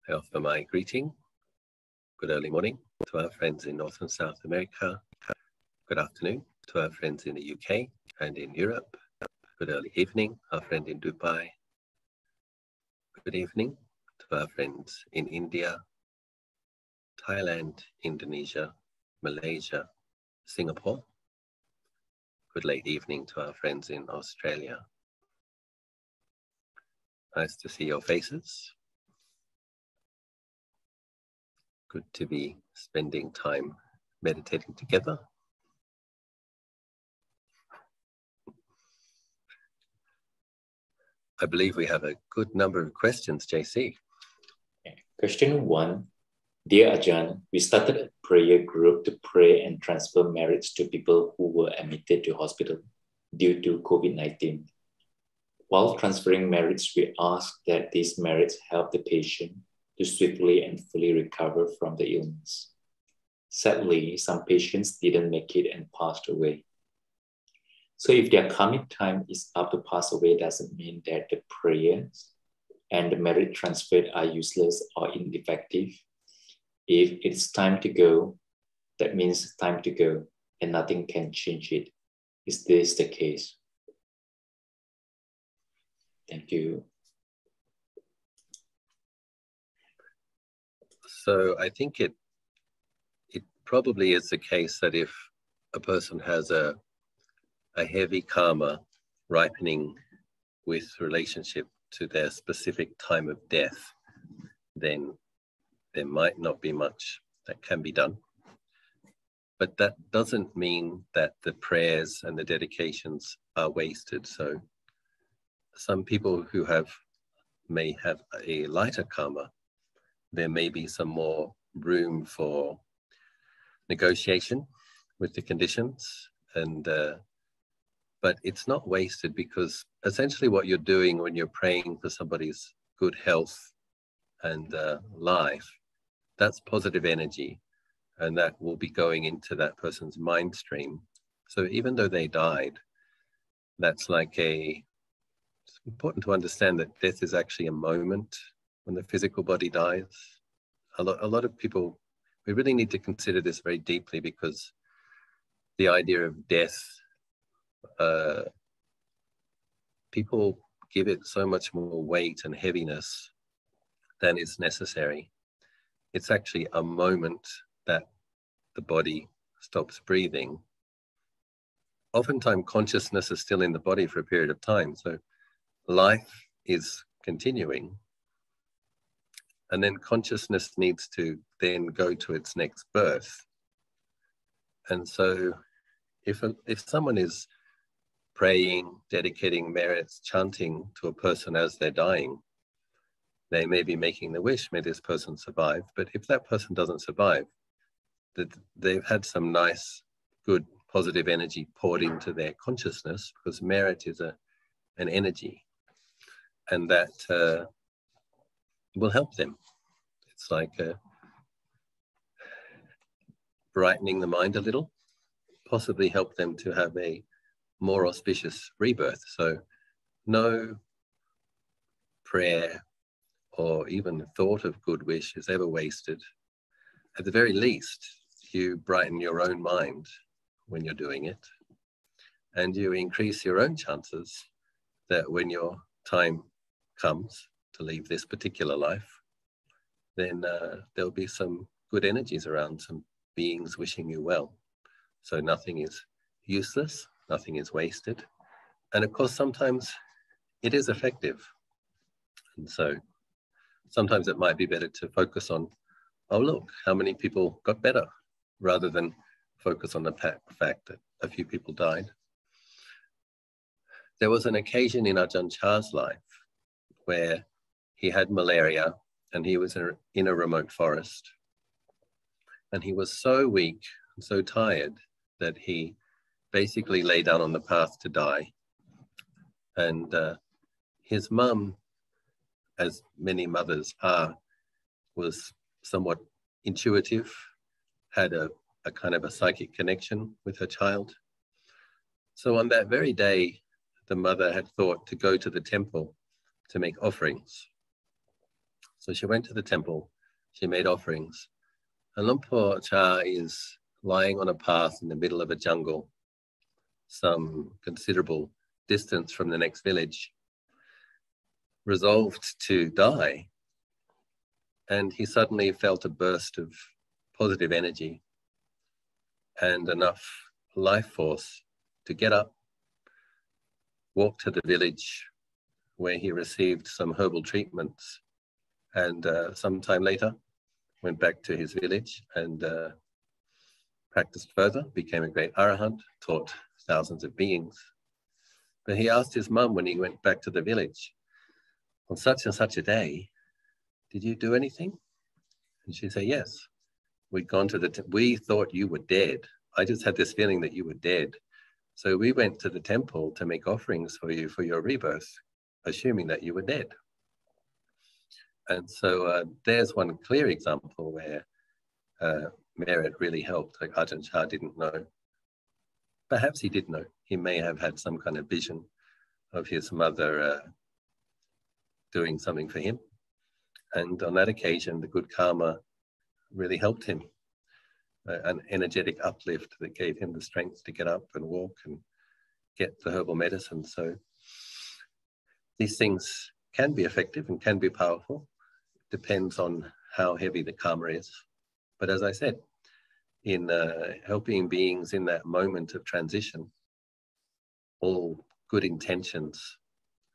I offer my greeting. Good early morning to our friends in North and South America. Good afternoon to our friends in the UK and in Europe. Good early evening, our friend in Dubai. Good evening to our friends in India, Thailand, Indonesia, Malaysia, Singapore. Good late evening to our friends in Australia. Nice to see your faces. Good to be spending time meditating together. I believe we have a good number of questions, JC. Question 1. Dear Ajahn, we started a prayer group to pray and transfer merits to people who were admitted to hospital due to COVID-19. While transferring merits, we ask that these merits help the patient to swiftly and fully recover from the illness. Sadly, some patients didn't make it and passed away. So if their karmic time is up to pass away, doesn't mean that the prayers and the merit transferred are useless or ineffective. If it's time to go, that means it's time to go and nothing can change it. Is this the case? Thank you. So I think it probably is the case that if a person has a heavy karma ripening with relationship to their specific time of death, then there might not be much that can be done. But that doesn't mean that the prayers and the dedications are wasted. So some people who may have a lighter karma, there may be some more room for negotiation with the conditions, and but it's not wasted, because essentially what you're doing when you're praying for somebody's good health and life, that's positive energy, and that will be going into that person's mind stream. So even though they died, that's like it's important to understand that death is actually a moment when the physical body dies. A lot of people, we really need to consider this very deeply, because the idea of death, people give it so much more weight and heaviness than is necessary. It's actually a moment that the body stops breathing. Oftentimes consciousness is still in the body for a period of time, so life is continuing. And then consciousness needs to then go to its next birth. And so if someone is praying, dedicating merits, chanting to a person as they're dying, they may be making the wish, may this person survive. But if that person doesn't survive, they've had some nice, good, positive energy poured into their consciousness, because merit is an energy, and that will help them. It's like brightening the mind a little, possibly help them to have a more auspicious rebirth. So no prayer or even thought of good wish is ever wasted. At the very least, you brighten your own mind when you're doing it, and you increase your own chances that when your time comes to leave this particular life, then there'll be some good energies around, some beings wishing you well. So nothing is useless, nothing is wasted. And of course, sometimes it is effective. And so sometimes it might be better to focus on, oh, look, how many people got better, rather than focus on the fact that a few people died. There was an occasion in Ajahn Chah's life where he had malaria and he was in a remote forest. And he was so weak and so tired that he basically lay down on the path to die. And his mum, as many mothers are, was somewhat intuitive, had a kind of a psychic connection with her child. So on that very day, the mother had thought to go to the temple to make offerings. So she went to the temple, she made offerings, and Luang Por Chah is lying on a path in the middle of a jungle, some considerable distance from the next village, resolved to die. And he suddenly felt a burst of positive energy and enough life force to get up, walk to the village where he received some herbal treatments, and sometime later went back to his village and practiced further, became a great arahant, taught thousands of beings. But he asked his mum when he went back to the village, on such and such a day, did you do anything? And she said, yes. We'd gone to we thought you were dead. I just had this feeling that you were dead. So we went to the temple to make offerings for you for your rebirth, assuming that you were dead. And so there's one clear example where merit really helped. Like Ajahn Chah didn't know. Perhaps he did know. He may have had some kind of vision of his mother doing something for him. And on that occasion, the good karma really helped him. An energetic uplift that gave him the strength to get up and walk and get the herbal medicine. So these things can be effective and can be powerful. Depends on how heavy the karma is. But as I said, in helping beings in that moment of transition, all good intentions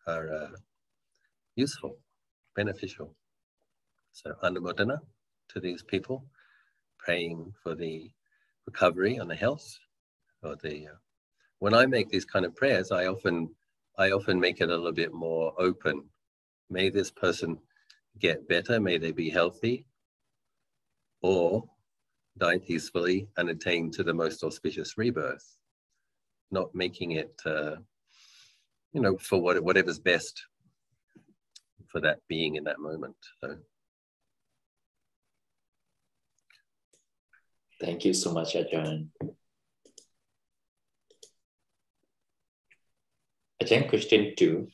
are useful, beneficial. So anumodana to these people, praying for the recovery and the health. Or the when I make these kind of prayers, I often make it a little bit more open. May this person get better, may they be healthy, or die peacefully and attain to the most auspicious rebirth. Not making it, for whatever's best for that being in that moment. So. Thank you so much, Ajahn. Ajahn, question 2.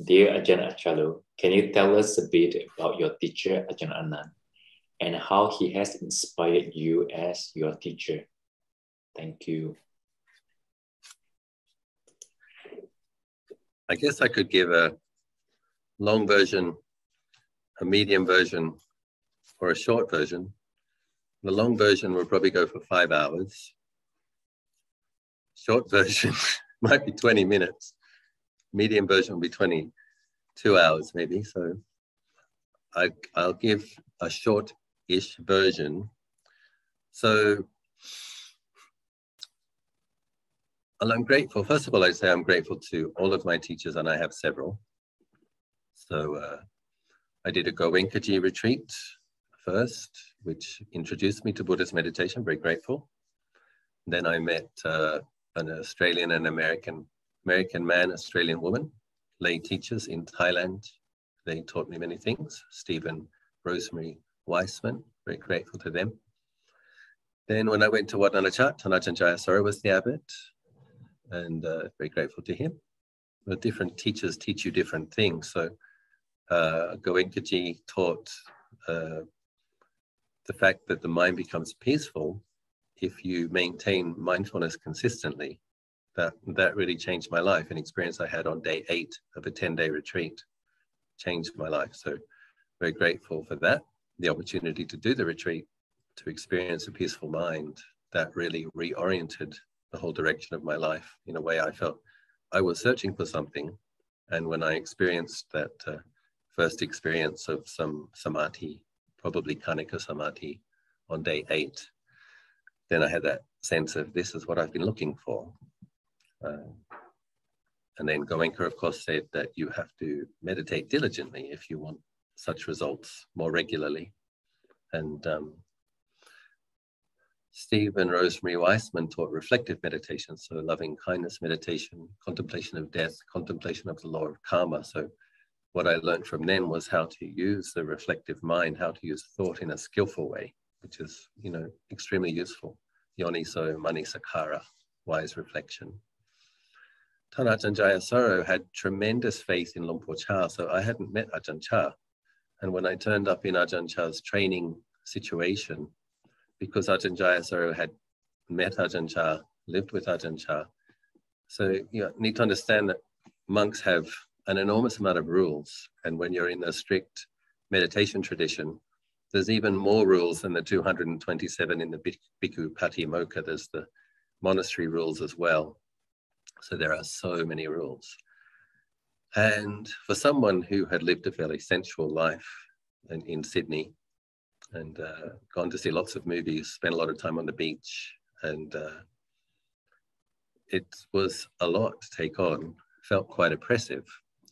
Dear Ajahn Achalo, can you tell us a bit about your teacher, Ajahn Anan, and how he has inspired you as your teacher? Thank you. I guess I could give a long version, a medium version, or a short version. The long version will probably go for 5 hours. Short version might be 20 minutes. Medium version will be 22 hours maybe. So I'll give a short-ish version. So I'm grateful. First of all, I'd say I'm grateful to all of my teachers, and I have several. So I did a Goenkaji retreat first, which introduced me to Buddhist meditation, very grateful. Then I met an Australian and American man, Australian woman, lay teachers in Thailand. They taught me many things. Stephen, Rosemary Weissman, very grateful to them. Then when I went to Wat Nanachat, Ajahn Jayasara was the abbot, and very grateful to him. But different teachers teach you different things. So Goenkaji taught the fact that the mind becomes peaceful if you maintain mindfulness consistently. That really changed my life. An experience I had on day 8 of a 10-day retreat changed my life. So very grateful for that, the opportunity to do the retreat, to experience a peaceful mind. That really reoriented the whole direction of my life in a way I felt I was searching for something. And when I experienced that first experience of some samadhi, probably Kanika samadhi on day 8, then I had that sense of this is what I've been looking for. And then Goenka, of course, said that you have to meditate diligently if you want such results more regularly. And Steve and Rosemary Weissman taught reflective meditation, so loving kindness meditation, contemplation of death, contemplation of the law of karma. So what I learned from them was how to use the reflective mind, how to use thought in a skillful way, which is, extremely useful. Yoniso mani sakara, wise reflection. Ajahn Jayasara had tremendous faith in Luang Por Chah, so I hadn't met Ajahn Chah. And when I turned up in Ajahn Chah's training situation, because Ajahn Jayasaro had met Ajahn Chah, lived with Ajahn Chah, so you need to understand that monks have an enormous amount of rules. And when you're in a strict meditation tradition, there's even more rules than the 227 in the Bhikkhu Patimokkha. There's the monastery rules as well. So there are so many rules. And for someone who had lived a fairly sensual life in Sydney and gone to see lots of movies, spent a lot of time on the beach, and it was a lot to take on, felt quite oppressive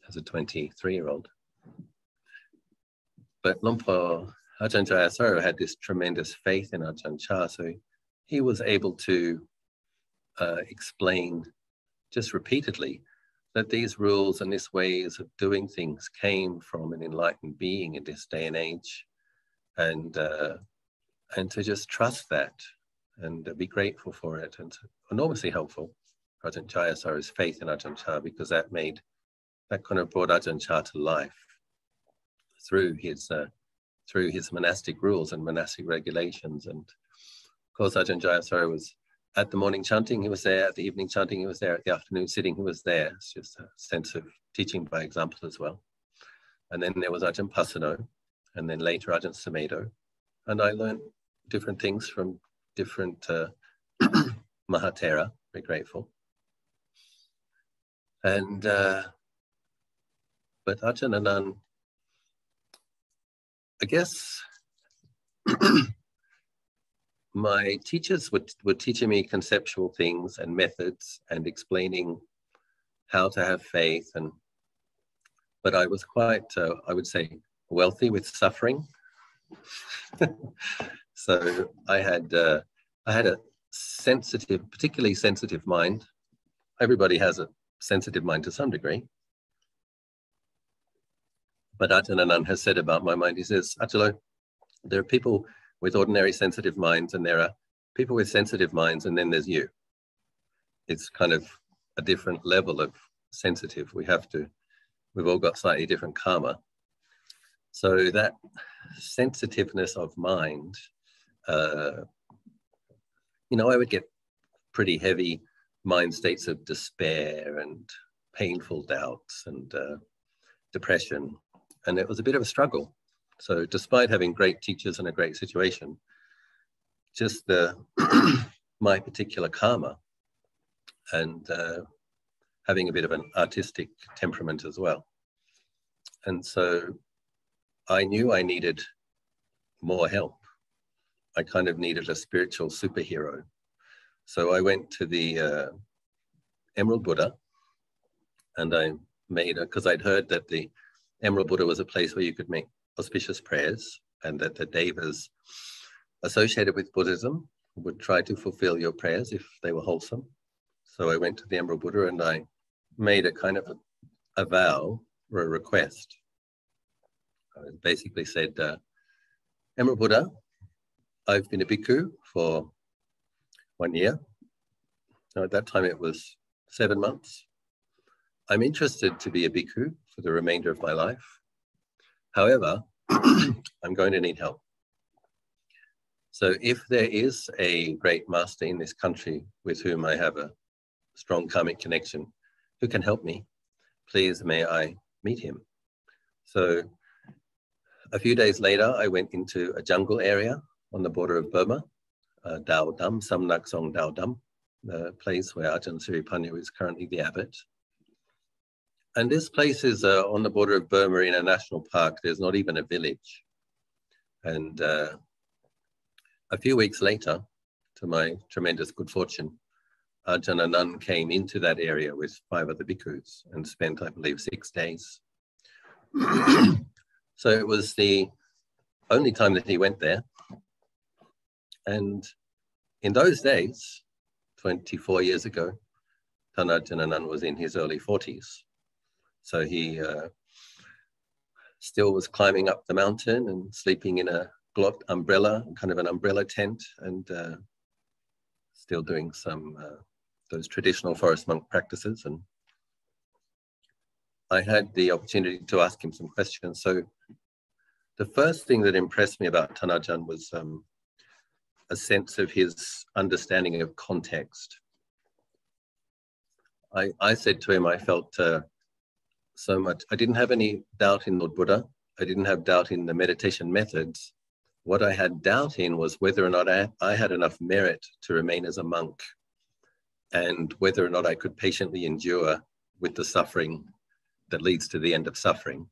as a 23-year-old. But Lumpur Ajahn Jayasaro had this tremendous faith in Ajahn Chah, so he was able to explain just repeatedly that these rules and these ways of doing things came from an enlightened being in this day and age, and to just trust that and be grateful for it, and enormously helpful for Ajahn Jayasaro's faith in Ajahn Chah, because that kind of brought Ajahn Chah to life through his monastic rules and monastic regulations. And of course, Ajahn Jayasaro was at the morning chanting, he was there; at the evening chanting, he was there; at the afternoon sitting, he was there. It's just a sense of teaching by example as well. And then there was Ajahn Pasano, and then later Ajahn Sumedho. And I learned different things from different Mahatera, very grateful. And but Ajahn Anan, I guess my teachers were teaching me conceptual things and methods and explaining how to have faith, but I was quite, I would say, wealthy with suffering. So I had a sensitive, particularly sensitive mind. Everybody has a sensitive mind to some degree. But Ajahn Anan has said about my mind, he says, Achalo, there are people with ordinary sensitive minds, and there are people with sensitive minds, and then there's you. It's kind of a different level of sensitive. We've all got slightly different karma. So that sensitiveness of mind, I would get pretty heavy mind states of despair and painful doubts and depression. And it was a bit of a struggle. So despite having great teachers and a great situation, just my particular karma and having a bit of an artistic temperament as well. And so I knew I needed more help. I kind of needed a spiritual superhero. So I went to the Emerald Buddha, and I made because I'd heard that the Emerald Buddha was a place where you could make auspicious prayers, and that the devas associated with Buddhism would try to fulfill your prayers if they were wholesome. So I went to the Emerald Buddha and I made a kind of a vow or a request. I basically said, Emerald Buddha, I've been a bhikkhu for 1 year. Now, at that time it was 7 months. I'm interested to be a bhikkhu for the remainder of my life. However, I'm going to need help. So if there is a great master in this country with whom I have a strong karmic connection, who can help me, please may I meet him. So a few days later, I went into a jungle area on the border of Burma, Dao Dam, Samnak Song Dao Dam, the place where Ajahn Siripanyu is currently the abbot. And this place is on the border of Burma in a national park. There's not even a village. And a few weeks later, to my tremendous good fortune, Ajahn Anan came into that area with 5 other bhikkhus and spent, I believe, 6 days. So it was the only time that he went there. And in those days, 24 years ago, Ajahn Anan was in his early 40s. So he still was climbing up the mountain and sleeping in a blocked umbrella, kind of an umbrella tent, and still doing some those traditional forest monk practices. And I had the opportunity to ask him some questions. So The first thing that impressed me about Ajahn Achalo was a sense of his understanding of context. I said to him, I felt so much, I didn't have any doubt in Lord Buddha. I didn't have doubt in the meditation methods. What I had doubt in was whether or not I had enough merit to remain as a monk, and whether or not I could patiently endure with the suffering that leads to the end of suffering.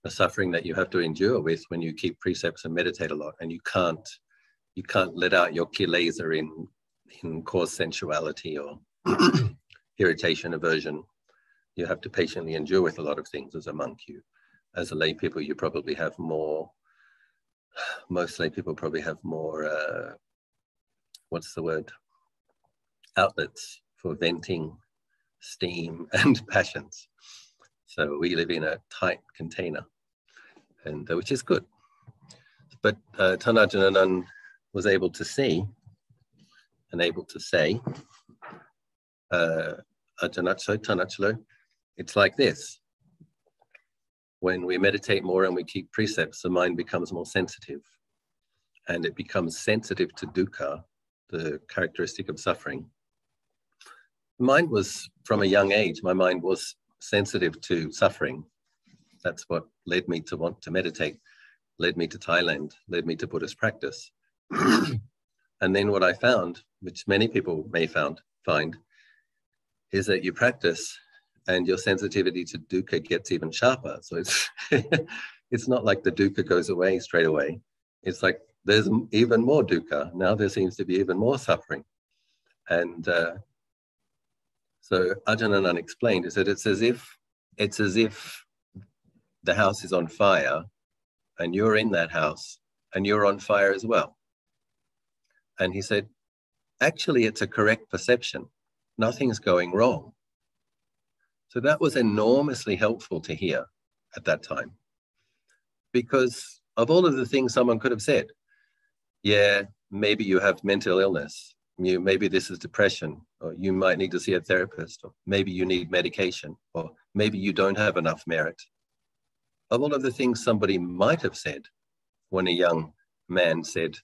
The suffering that you have to endure with when you keep precepts and meditate a lot, and you can't let out your kilesa in cause sensuality or irritation, aversion. You have to patiently endure with a lot of things as a monk. As a lay people, you probably have more, most lay people probably have more, what's the word? Outlets for venting steam and passions. So we live in a tight container, and which is good. But Ajahn Anan was able to see and able to say, Ajahn Achalo, it's like this. When we meditate more and we keep precepts, the mind becomes more sensitive, and it becomes sensitive to dukkha, the characteristic of suffering. Mind was, from a young age, my mind was sensitive to suffering. That's what led me to want to meditate, led me to Thailand, led me to Buddhist practice. And then what I found, which many people may find, is that you practice and your sensitivity to dukkha gets even sharper. So it's it's not like the dukkha goes away straight away. It's like there's even more dukkha. Now there seems to be even more suffering. And so Ajahn Anan explained, is that it's as if the house is on fire and you're in that house and you're on fire as well. And he said, actually, it's a correct perception. Nothing's going wrong. So that was enormously helpful to hear at that time, because of all of the things someone could have said, yeah, maybe you have mental illness, maybe this is depression, or you might need to see a therapist, or maybe you need medication, or maybe you don't have enough merit. Of all of the things somebody might have said when a young man said,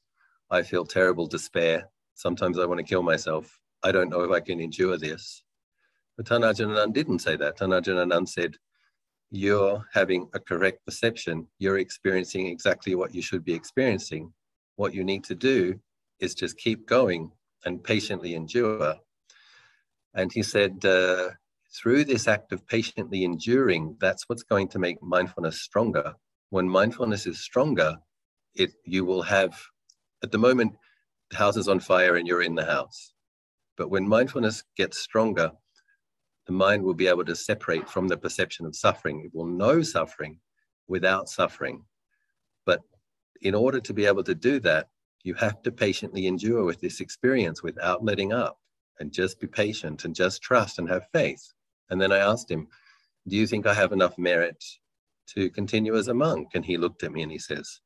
I feel terrible despair, sometimes I want to kill myself, I don't know if I can endure this. But Ajahn Anan didn't say that. Ajahn Anan said, you're having a correct perception. You're experiencing exactly what you should be experiencing. What you need to do is just keep going and patiently endure. And he said, through this act of patiently enduring, that's what's going to make mindfulness stronger. When mindfulness is stronger, you will have, at the moment, the house is on fire and you're in the house. But when mindfulness gets stronger, the mind will be able to separate from the perception of suffering. It will know suffering without suffering. But in order to be able to do that, you have to patiently endure with this experience without letting up, and just be patient and just trust and have faith. And then I asked him, do you think I have enough merit to continue as a monk? And he looked at me and he says,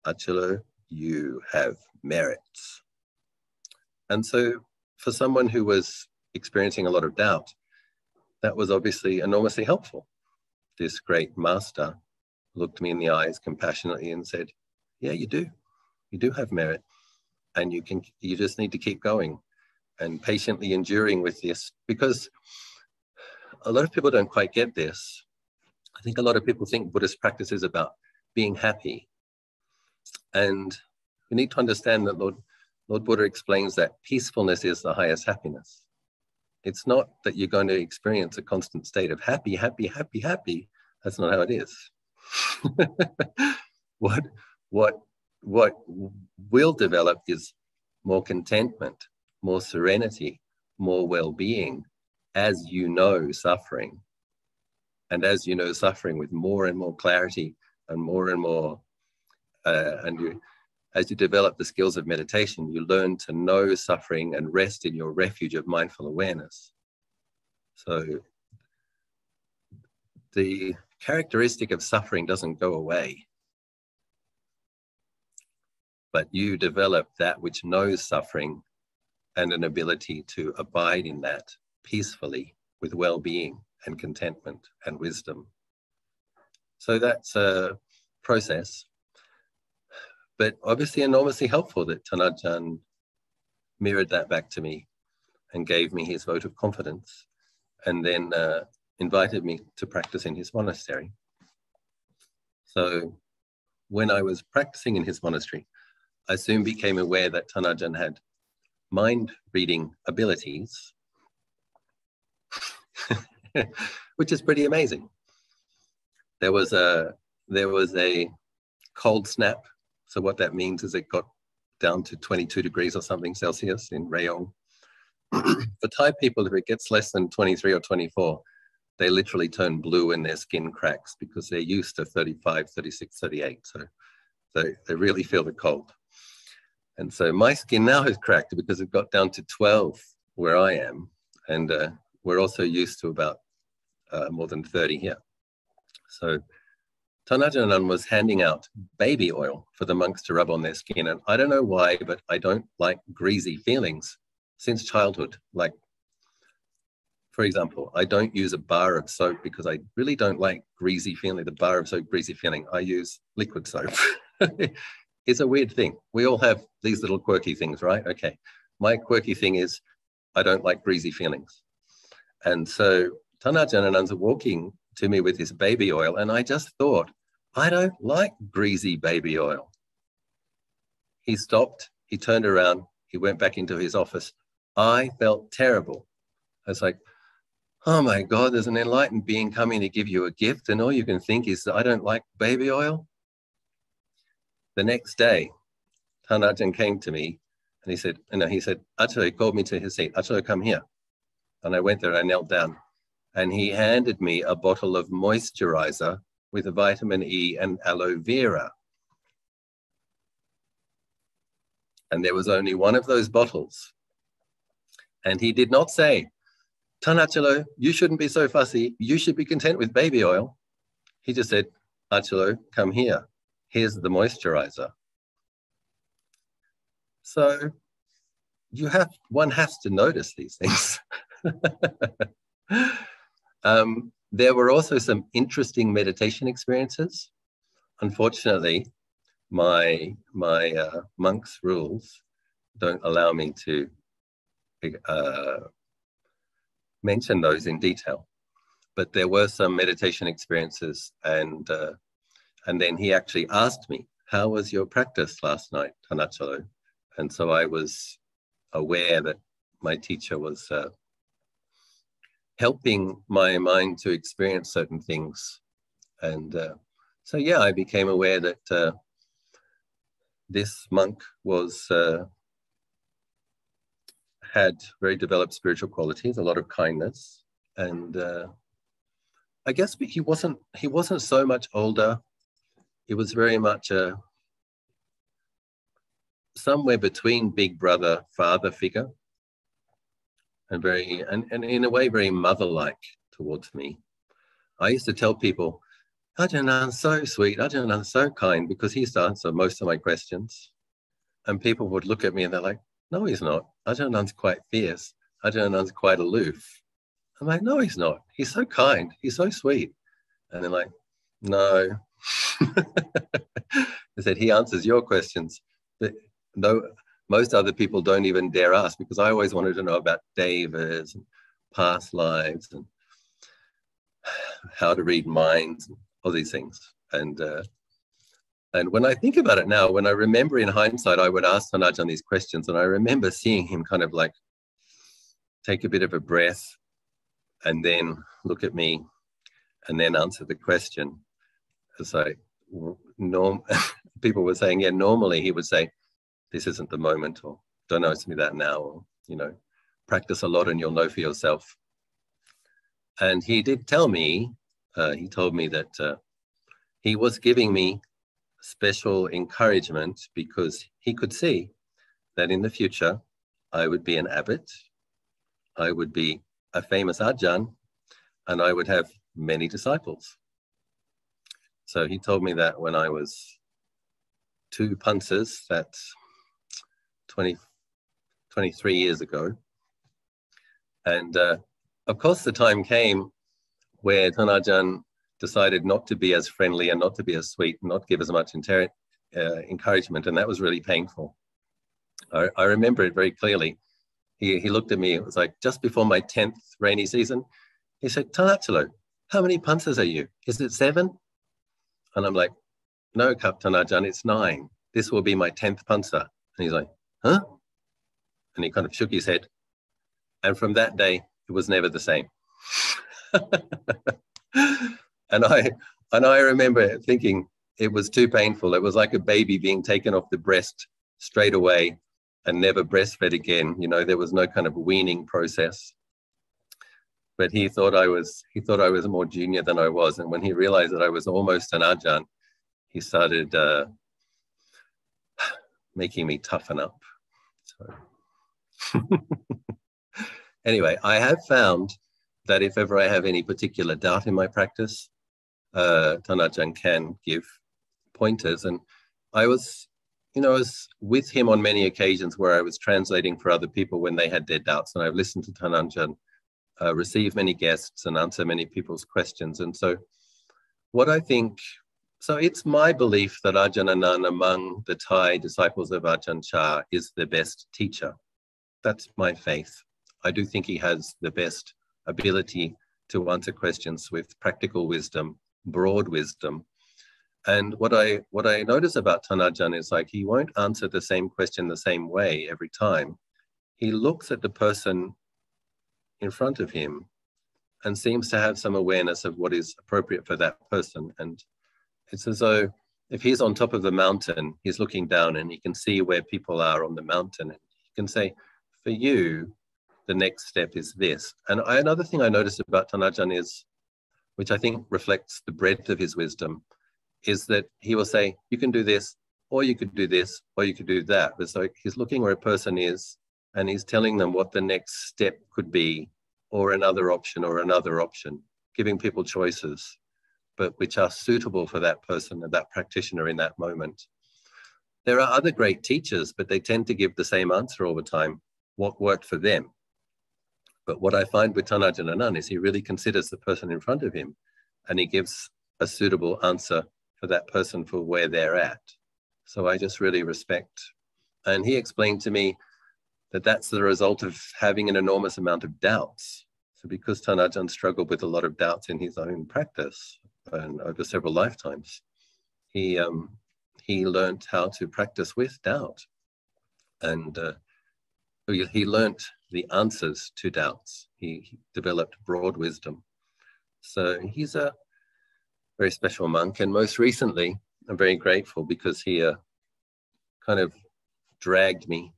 Achalo, you have merits. And so for someone who was experiencing a lot of doubt, that was obviously enormously helpful. This great master looked me in the eyes compassionately and said, yeah, you do have merit, and you just need to keep going and patiently enduring with this, because a lot of people don't quite get this. I think a lot of people think Buddhist practice is about being happy. And we need to understand that Lord Buddha explains that peacefulness is the highest happiness. It's not that you're going to experience a constant state of happy, happy, happy, happy. That's not how it is. What will develop is more contentment, more serenity, more well-being as you know suffering. And as you know suffering with more and more clarity and more, as you develop the skills of meditation, you learn to know suffering and rest in your refuge of mindful awareness. So the characteristic of suffering doesn't go away, but you develop that which knows suffering and an ability to abide in that peacefully with well-being and contentment and wisdom. So that's a process, but obviously enormously helpful that Ajahn mirrored that back to me and gave me his vote of confidence, and then invited me to practice in his monastery. So when I was practicing in his monastery, I soon became aware that Ajahn had mind reading abilities, which is pretty amazing. There was a cold snap. So what that means is it got down to 22 degrees or something Celsius in Rayong. For Thai people, if it gets less than 23 or 24, they literally turn blue and their skin cracks because they're used to 35, 36, 38. So they really feel the cold. And so my skin now has cracked because it got down to 12 where I am. And we're also used to about more than 30 here. So Ajahn Anan was handing out baby oil for the monks to rub on their skin. And I don't know why, but I don't like greasy feelings since childhood. Like, for example, I don't use a bar of soap because I really don't like greasy feeling, the bar of soap greasy feeling. I use liquid soap. It's a weird thing. We all have these little quirky things, right? Okay. My quirky thing is I don't like greasy feelings. And so Ajahn Anan's walking to me with his baby oil, and I just thought, I don't like greasy baby oil. He stopped, he turned around, he went back into his office. I felt terrible. I was like, oh my God, there's an enlightened being coming to give you a gift, and all you can think is, I don't like baby oil. The next day, Ajahn came to me and he said, Achalo, he called me to his seat. Achalo, come here. And I went there, I knelt down, and he handed me a bottle of moisturizer with a vitamin E and aloe vera. And there was only one of those bottles. And he did not say, Achalo, you shouldn't be so fussy. You should be content with baby oil. He just said, Achalo, come here. Here's the moisturizer. So one has to notice these things. There were also some interesting meditation experiences. Unfortunately, my monk's rules don't allow me to mention those in detail. But there were some meditation experiences, and then he actually asked me, how was your practice last night, Achalo? And so I was aware that my teacher was helping my mind to experience certain things. And so, yeah, I became aware that this monk had very developed spiritual qualities, a lot of kindness. And I guess he wasn't so much older. He was very much somewhere between big brother, father figure, and in a way very mother-like towards me. I used to tell people, Ajahn Anan's so sweet, Ajahn Anan's so kind, because he used to answer most of my questions. And people would look at me and they're like, no, he's not. Ajahn Anan's quite fierce. Ajahn Anan's quite aloof. I'm like, no, he's not. He's so kind. He's so sweet. And they're like, no. I said, he answers your questions, but no, most other people don't even dare ask, because I always wanted to know about devas and past lives and how to read minds and all these things. And when I think about it now, when I remember in hindsight, I would ask Ajahn these questions, and I remember seeing him kind of like take a bit of a breath and then look at me and then answer the question. It's like, people were saying, yeah, normally he would say, this isn't the moment, or don't ask me that now, or, practice a lot and you'll know for yourself. And he did tell me, he told me that he was giving me special encouragement because he could see that in the future, I would be an abbot, I would be a famous Ajahn, and I would have many disciples. So he told me that when I was 2 punces, that's 23 years ago. And of course, the time came where Ajahn decided not to be as friendly and not to be as sweet, and not give as much encouragement, and that was really painful. I remember it very clearly. He looked at me, it was like just before my 10th rainy season. He said, Ajahn Achalo, how many pansas are you? Is it 7? And I'm like, no, Captain Ajahn, it's 9. This will be my 10th pansa. And he's like, huh? And he kind of shook his head. And from that day, it was never the same. And I remember thinking it was too painful. It was like a baby being taken off the breast straight away and never breastfed again. You know, there was no kind of weaning process. But he thought I was more junior than I was. And when he realized that I was almost an Ajahn, he started making me toughen up. So. Anyway, I have found that if ever I have any particular doubt in my practice, Ajahn Achalo can give pointers. And I was with him on many occasions where I was translating for other people when they had their doubts. And I've listened to Ajahn Achalo receive many guests and answer many people's questions. And so it's my belief that Ajahn Anan among the Thai disciples of Ajahn Chah is the best teacher. That's my faith. I do think he has the best ability to answer questions with practical wisdom, broad wisdom. And what I notice about Ajahn Achalo is like he won't answer the same question the same way every time. He looks at the person in front of him and seems to have some awareness of what is appropriate for that person. And it's as though if he's on top of the mountain, he's looking down and he can see where people are on the mountain. And he can say, for you, the next step is this. And another thing I noticed about Ajahn Achalo is, which I think reflects the breadth of his wisdom, is that he will say, you can do this, or you could do this, or you could do that. But so he's looking where a person is, and he's telling them what the next step could be, or another option, giving people choices, but which are suitable for that person and that practitioner in that moment. There are other great teachers, but they tend to give the same answer all the time, what worked for them. But what I find with Ajahn Anan is he really considers the person in front of him, and he gives a suitable answer for that person for where they're at. So I just really respect. And he explained to me that that's the result of having an enormous amount of doubts. So because Ajahn Achalo struggled with a lot of doubts in his own practice and over several lifetimes, he learned how to practice with doubt. And he learned the answers to doubts. He developed broad wisdom. So he's a very special monk. And most recently, I'm very grateful because he kind of dragged me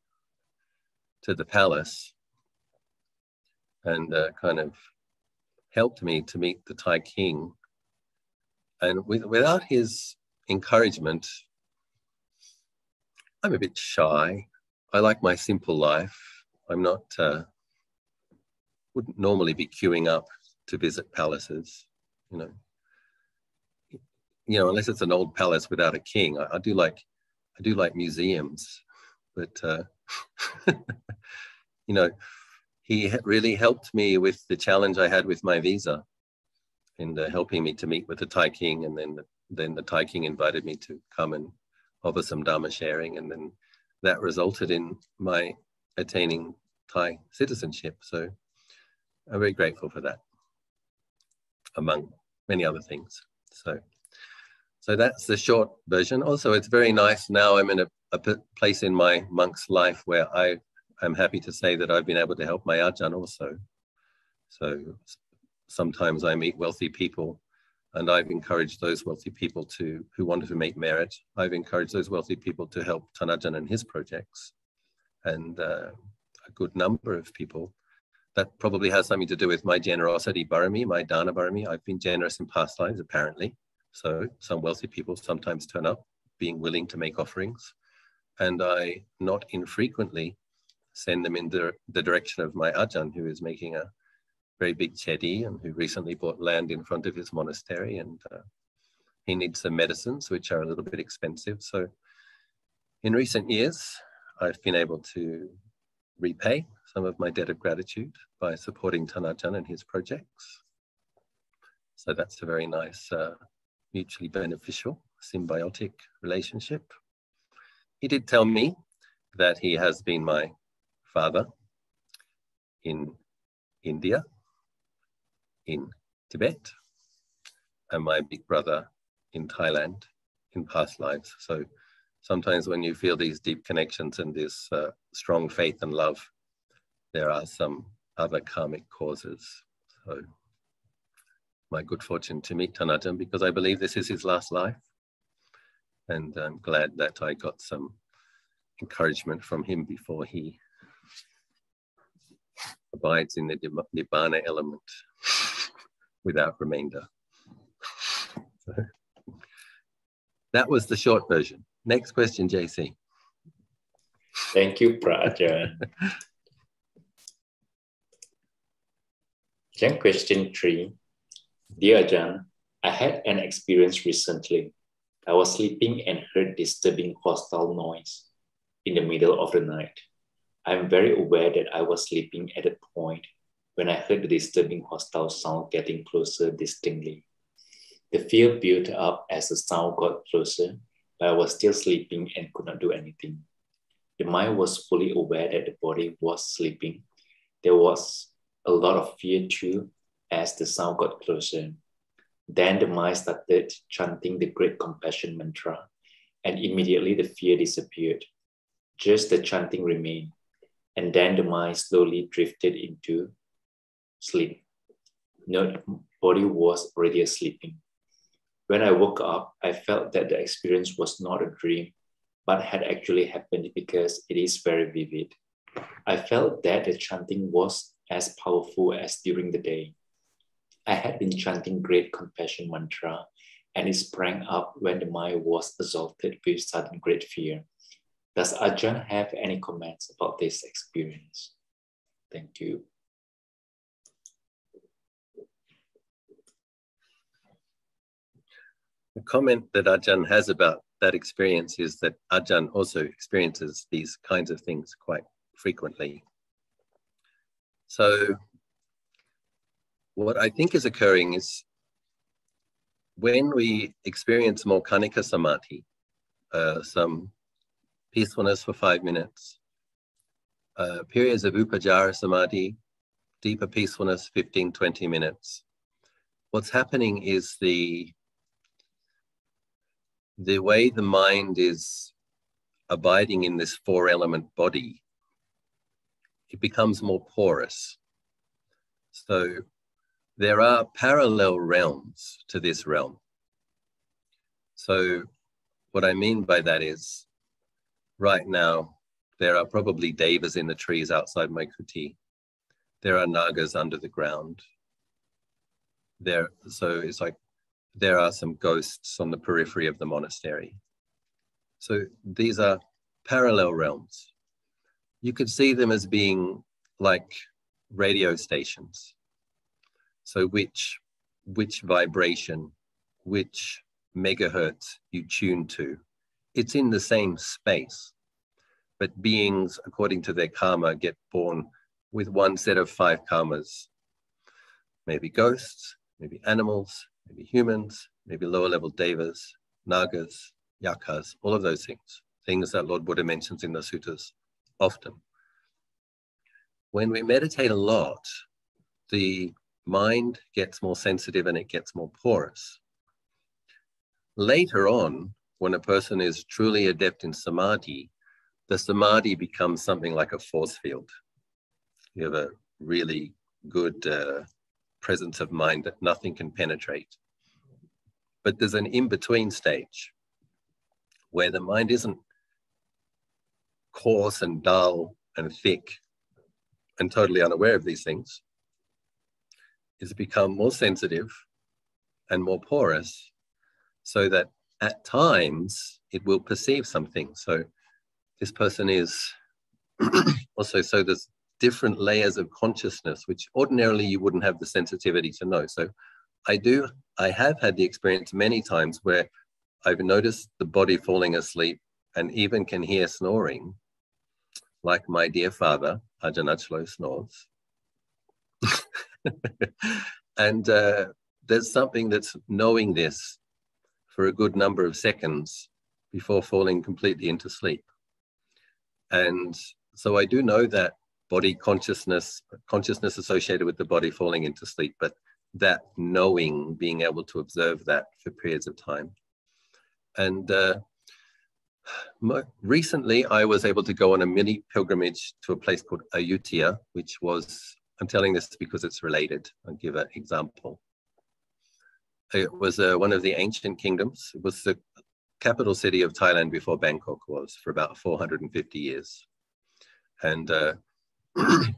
to the palace and kind of helped me to meet the Thai king. And without his encouragement, I'm a bit shy. I like my simple life. I'm not, wouldn't normally be queuing up to visit palaces, you know, unless it's an old palace without a king. I do like museums, but you know, he really helped me with the challenge I had with my visa, and helping me to meet with the Thai king, and then the Thai king invited me to come and offer some Dharma sharing, and then that resulted in my attaining Thai citizenship. So I'm very grateful for that, among many other things. So that's the short version. Also, it's very nice now I'm in a place in my monk's life where I'm happy to say that I've been able to help my Ajahn also. So sometimes I meet wealthy people, and I've encouraged those wealthy people who wanted to make merit. I've encouraged those wealthy people to help Ajahn Achalo and his projects. And a good number of people. That probably has something to do with my generosity barami, my dana barami. I've been generous in past lives, apparently. So some wealthy people sometimes turn up, being willing to make offerings. And I not infrequently send them in the direction of my Ajahn, who is making a very big chedi and who recently bought land in front of his monastery. And he needs some medicines, which are a little bit expensive. So in recent years, I've been able to repay some of my debt of gratitude by supporting Ajahn Achalo and his projects. So that's a very nice, mutually beneficial, symbiotic relationship. He did tell me that he has been my father in India, in Tibet, and my big brother in Thailand in past lives. So sometimes when you feel these deep connections and this strong faith and love, there are some other karmic causes. So my good fortune to meet Ajahn, because I believe this is his last life. And I'm glad that I got some encouragement from him before he abides in the Nibbana element without remainder. So, that was the short version. Next question, JC. Thank you, Phra Ajahn. Then question 3. Dear Ajahn, I had an experience recently. I was sleeping and heard disturbing hostile noise in the middle of the night. I am very aware that I was sleeping at a point when I heard the disturbing hostile sound getting closer distinctly. The fear built up as the sound got closer, but I was still sleeping and could not do anything. The mind was fully aware that the body was sleeping. There was a lot of fear too as the sound got closer. Then the mind started chanting the great compassion mantra, and immediately the fear disappeared. Just the chanting remained, and then the mind slowly drifted into sleep. No, body was already sleeping. When I woke up, I felt that the experience was not a dream, but had actually happened because it is very vivid. I felt that the chanting was as powerful as during the day. I had been chanting great compassion mantra, and it sprang up when the mind was exalted with sudden great fear. Does Ajahn have any comments about this experience? Thank you. The comment that Ajahn has about that experience is that Ajahn also experiences these kinds of things quite frequently. So what I think is occurring is when we experience more kanika samadhi, some peacefulness for 5 minutes, periods of upajjhara samadhi, deeper peacefulness, 15, 20 minutes. What's happening is the way the mind is abiding in this 4-element body, it becomes more porous. So there are parallel realms to this realm. So what I mean by that is, right now, there are probably devas in the trees outside my kuti. There are nagas under the ground. So it's like there are some ghosts on the periphery of the monastery. So these are parallel realms. You could see them as being like radio stations. So which vibration, which megahertz you tune to, it's in the same space. But beings, according to their karma, get born with one set of 5 karmas. Maybe ghosts, maybe animals, maybe humans, maybe lower level devas, nagas, yakas, all of those things that Lord Buddha mentions in the suttas often. When we meditate a lot, the mind gets more sensitive and it gets more porous. Later on, when a person is truly adept in samadhi, the samadhi becomes something like a force field. You have a really good presence of mind that nothing can penetrate. But there's an in-between stage where the mind isn't coarse and dull and thick and totally unaware of these things. It's become more sensitive and more porous, so that at times it will perceive something. So this person is also, so there's different layers of consciousness, which ordinarily you wouldn't have the sensitivity to know. So I have had the experience many times where I've noticed the body falling asleep and even can hear snoring, like my dear father, Ajahn Achalo, snores. And there's something that's knowing this for a good number of seconds before falling completely into sleep. And so I do know that body consciousness associated with the body falling into sleep, but that knowing, being able to observe that for periods of time. And recently I was able to go on a mini pilgrimage to a place called Ayutthaya, which was, I'm telling this because it's related. I'll give an example. It was one of the ancient kingdoms. It was the capital city of Thailand before Bangkok was, for about 450 years. And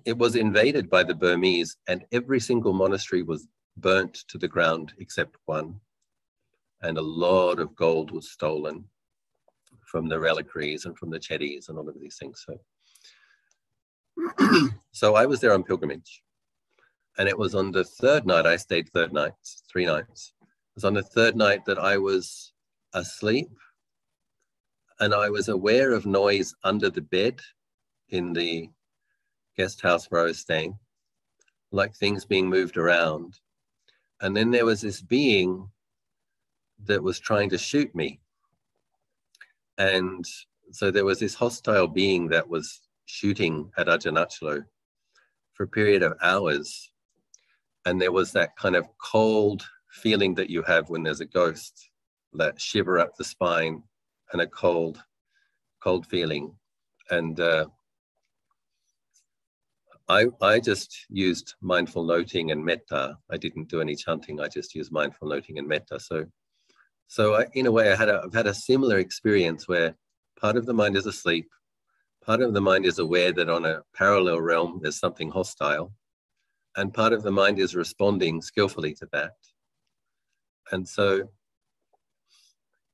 it was invaded by the Burmese, and every single monastery was burnt to the ground except one. And a lot of gold was stolen from the reliquaries and from the chetties and all of these things. So I was there on pilgrimage. And it was on the third night, I stayed 3 nights. It was on the third night that I was asleep, and I was aware of noise under the bed in the guest house where I was staying, like things being moved around. And then there was this being that was trying to shoot me. And so there was this hostile being that was shooting at Ajahn Achalo for a period of hours. And there was that kind of cold feeling that you have when there's a ghost, that shiver up the spine and a cold feeling. And I just used mindful noting and metta. I didn't do any chanting. I just used mindful noting and metta. So I, in a way, I've had a similar experience where part of the mind is asleep, part of the mind is aware that on a parallel realm there's something hostile, and part of the mind is responding skillfully to that. And so,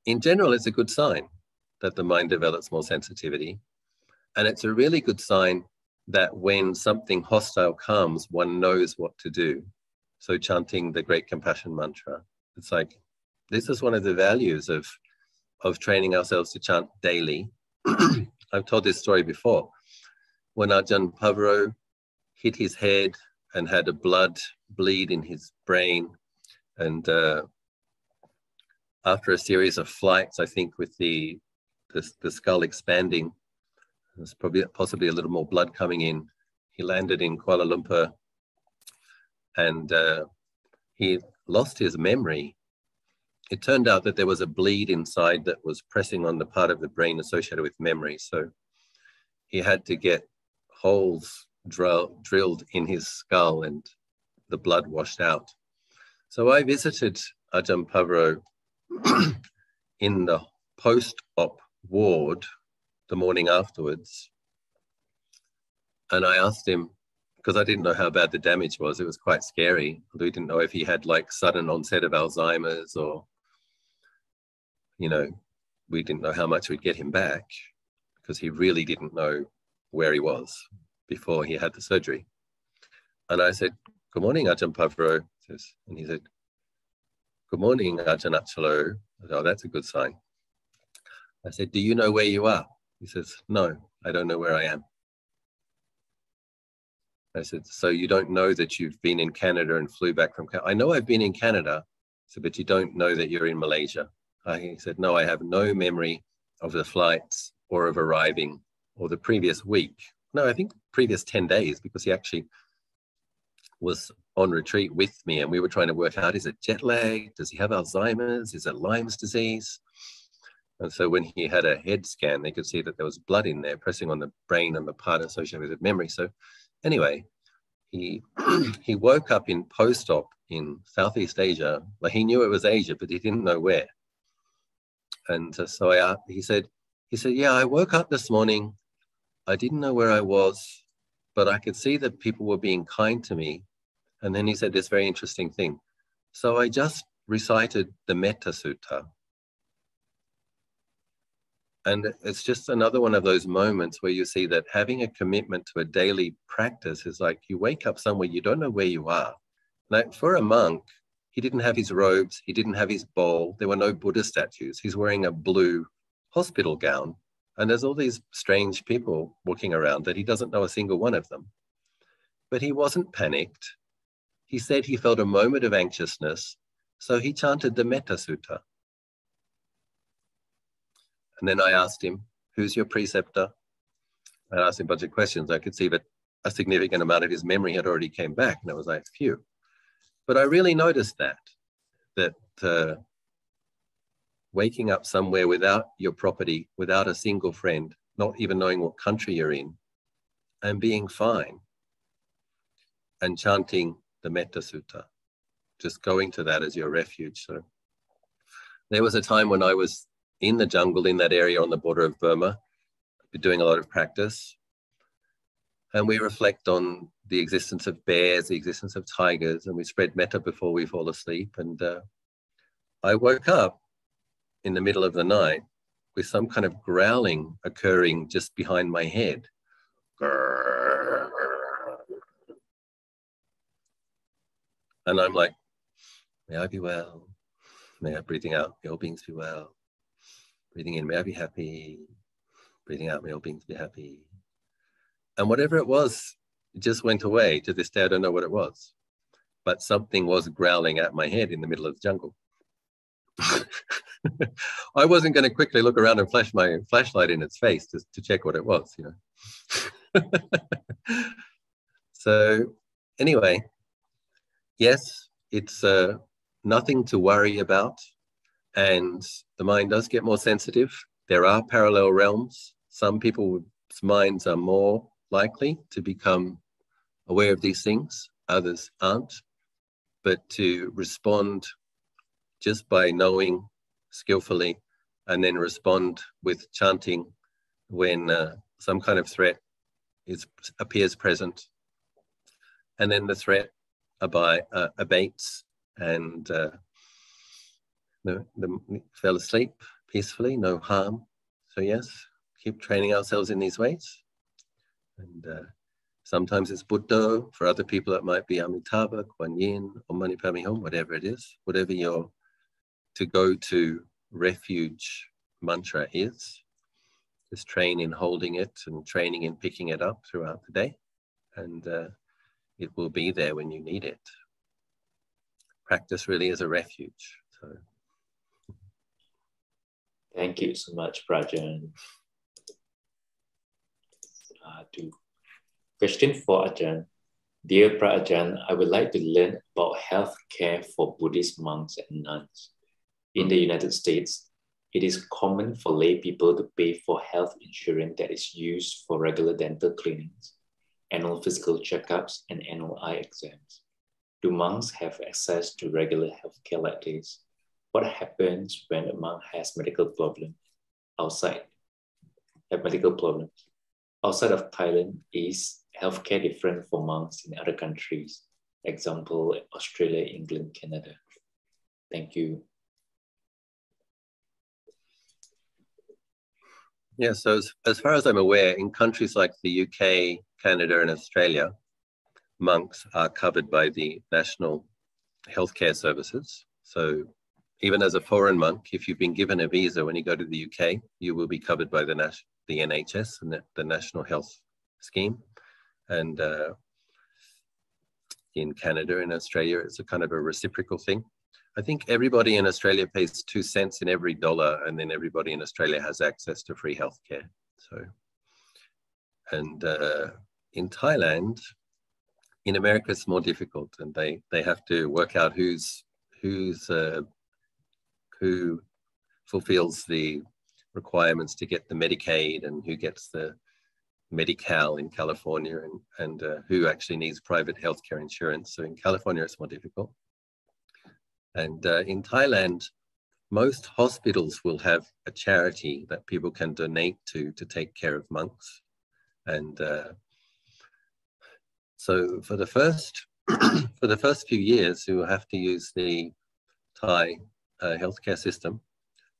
in general, it's a good sign that the mind develops more sensitivity. And it's a really good sign that when something hostile comes, one knows what to do. So chanting the Great Compassion Mantra, it's like, this is one of the values of training ourselves to chant daily. I've told this story before. When Ajahn Pavro hit his head and had a blood bleed in his brain, and after a series of flights, I think with the skull expanding, there's possibly a little more blood coming in. He landed in Kuala Lumpur, and he lost his memory. It turned out that there was a bleed inside that was pressing on the part of the brain associated with memory. So he had to get holes drilled in his skull and the blood washed out. So I visited Ajahn Pavro in the post-op ward the morning afterwards. And I asked him, because I didn't know how bad the damage was. It was quite scary. We didn't know if he had like sudden onset of Alzheimer's, or, you know, we didn't know how much we'd get him back, because he really didn't know where he was before he had the surgery. And I said, "Good morning, Ajahn Pavro." And he said, "Good morning, Ajahn Achalo." I said, "Oh, that's a good sign." I said, "Do you know where you are?" He says, "No, I don't know where I am." I said, "So you don't know that you've been in Canada and flew back from Canada?" "I know I've been in Canada." I said, "But you don't know that you're in Malaysia?" He said, "No, I have no memory of the flights or of arriving or the previous week. No, I think previous 10 days, because he actually was on retreat with me and we were trying to work out, is it jet lag? Does he have Alzheimer's? Is it Lyme's disease?" And so when he had a head scan, they could see that there was blood in there pressing on the brain and the part associated with memory. So anyway, he woke up in post-op in Southeast Asia. Like, he knew it was Asia, but he didn't know where. And so he said, "Yeah, I woke up this morning. I didn't know where I was, but I could see that people were being kind to me." And then he said this very interesting thing. "So I just recited the Metta Sutta." And it's just another one of those moments where you see that having a commitment to a daily practice is like, you wake up somewhere, you don't know where you are. Like, for a monk, he didn't have his robes, he didn't have his bowl, there were no Buddha statues. He's wearing a blue hospital gown. And there's all these strange people walking around that he doesn't know a single one of them. But he wasn't panicked. he said he felt a moment of anxiousness, so he chanted the Metta Sutta. And then I asked him, who's your preceptor? I asked him a bunch of questions. I could see that a significant amount of his memory had already came back, and I was like, phew. But I really noticed that waking up somewhere without your property, without a single friend, not even knowing what country you're in, and being fine, and chanting the Metta Sutta, just going to that as your refuge. So there was a time when I was in the jungle in that area on the border of Burma, doing a lot of practice, and we reflect on the existence of bears, the existence of tigers, and we spread metta before we fall asleep. And I woke up in the middle of the night with some kind of growling occurring just behind my head. And I'm like, may I be well? May I, breathing out, may all beings be well. Breathing in, may I be happy. Breathing out, may all beings be happy. And whatever it was, it just went away. To this day, I don't know what it was. But something was growling at my head in the middle of the jungle. I wasn't going to quickly look around and flash my flashlight in its face to check what it was, you know. So anyway, yes, it's nothing to worry about. And the mind does get more sensitive. There are parallel realms. Some people's minds are more likely to become aware of these things. Others aren't. But to respond just by knowing skillfully, and then respond with chanting when some kind of threat appears present, and then the threat abates, and fell asleep peacefully, no harm. So yes, keep training ourselves in these ways. And sometimes it's Buddha. For other people, it might be Amitabha, Kuan Yin, Om Mani Padme Hum, whatever it is, whatever your to-go-to refuge mantra is. Just train in holding it and training in picking it up throughout the day. And it will be there when you need it. Practice really is a refuge. So. Thank you so much, Phra Ajahn. Question for Ajahn. Dear Phra Ajahn, I would like to learn about health care for Buddhist monks and nuns. In the United States, it is common for lay people to pay for health insurance that is used for regular dental cleanings, annual physical checkups, and annual eye exams. Do monks have access to regular health care like this? What happens when a monk has medical problems outside of Thailand? Is healthcare different for monks in other countries? Example, Australia, England, Canada. Thank you. Yeah, so as far as I'm aware, in countries like the UK, Canada, and Australia, monks are covered by the national healthcare services. So even as a foreign monk, if you've been given a visa when you go to the UK, you will be covered by the NHS and the National Health Scheme. And in Canada and Australia, it's a kind of a reciprocal thing. I think everybody in Australia pays 2 cents in every dollar, and then everybody in Australia has access to free healthcare. So, and in Thailand, in America, it's more difficult, and they have to work out who fulfills the requirements to get the Medicaid and who gets the Medi-Cal in California, and who actually needs private healthcare insurance. So in California, it's more difficult. And in Thailand, most hospitals will have a charity that people can donate to take care of monks. And so for the first few years, you will have to use the Thai healthcare system.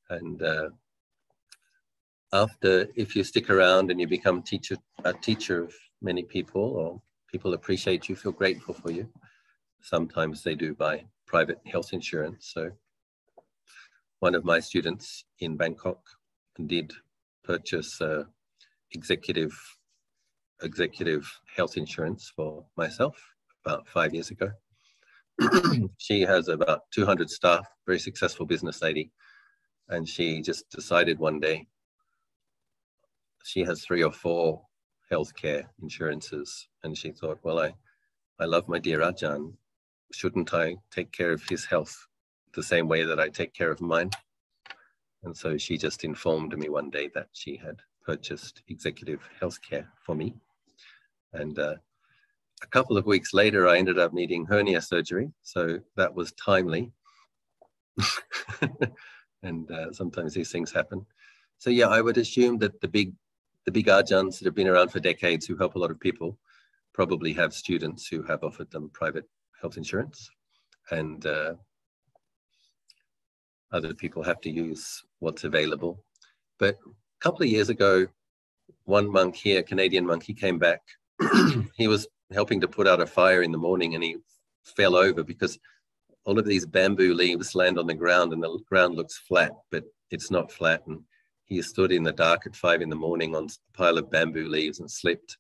And after, if you stick around and you become a teacher of many people, or people appreciate you, feel grateful for you, sometimes they do buy private health insurance. So one of my students in Bangkok did purchase executive health insurance for myself about 5 years ago. She has about 200 staff, very successful business lady. And she just decided one day, she has 3 or 4 healthcare insurances. And she thought, well, I love my dear Ajahn. Shouldn't I take care of his health the same way that I take care of mine? And so she just informed me one day that she had purchased executive healthcare for me. And a couple of weeks later, I ended up needing hernia surgery. So that was timely. And sometimes these things happen. So yeah, I would assume that the big Ajahns that have been around for decades, who help a lot of people, probably have students who have offered them private health insurance. And other people have to use what's available. But a couple of years ago, one monk here, Canadian monk, he came back. He was helping to put out a fire in the morning, and he fell over because all of these bamboo leaves land on the ground, and the ground looks flat, but it's not flat. And he stood in the dark at 5 in the morning on a pile of bamboo leaves and slipped,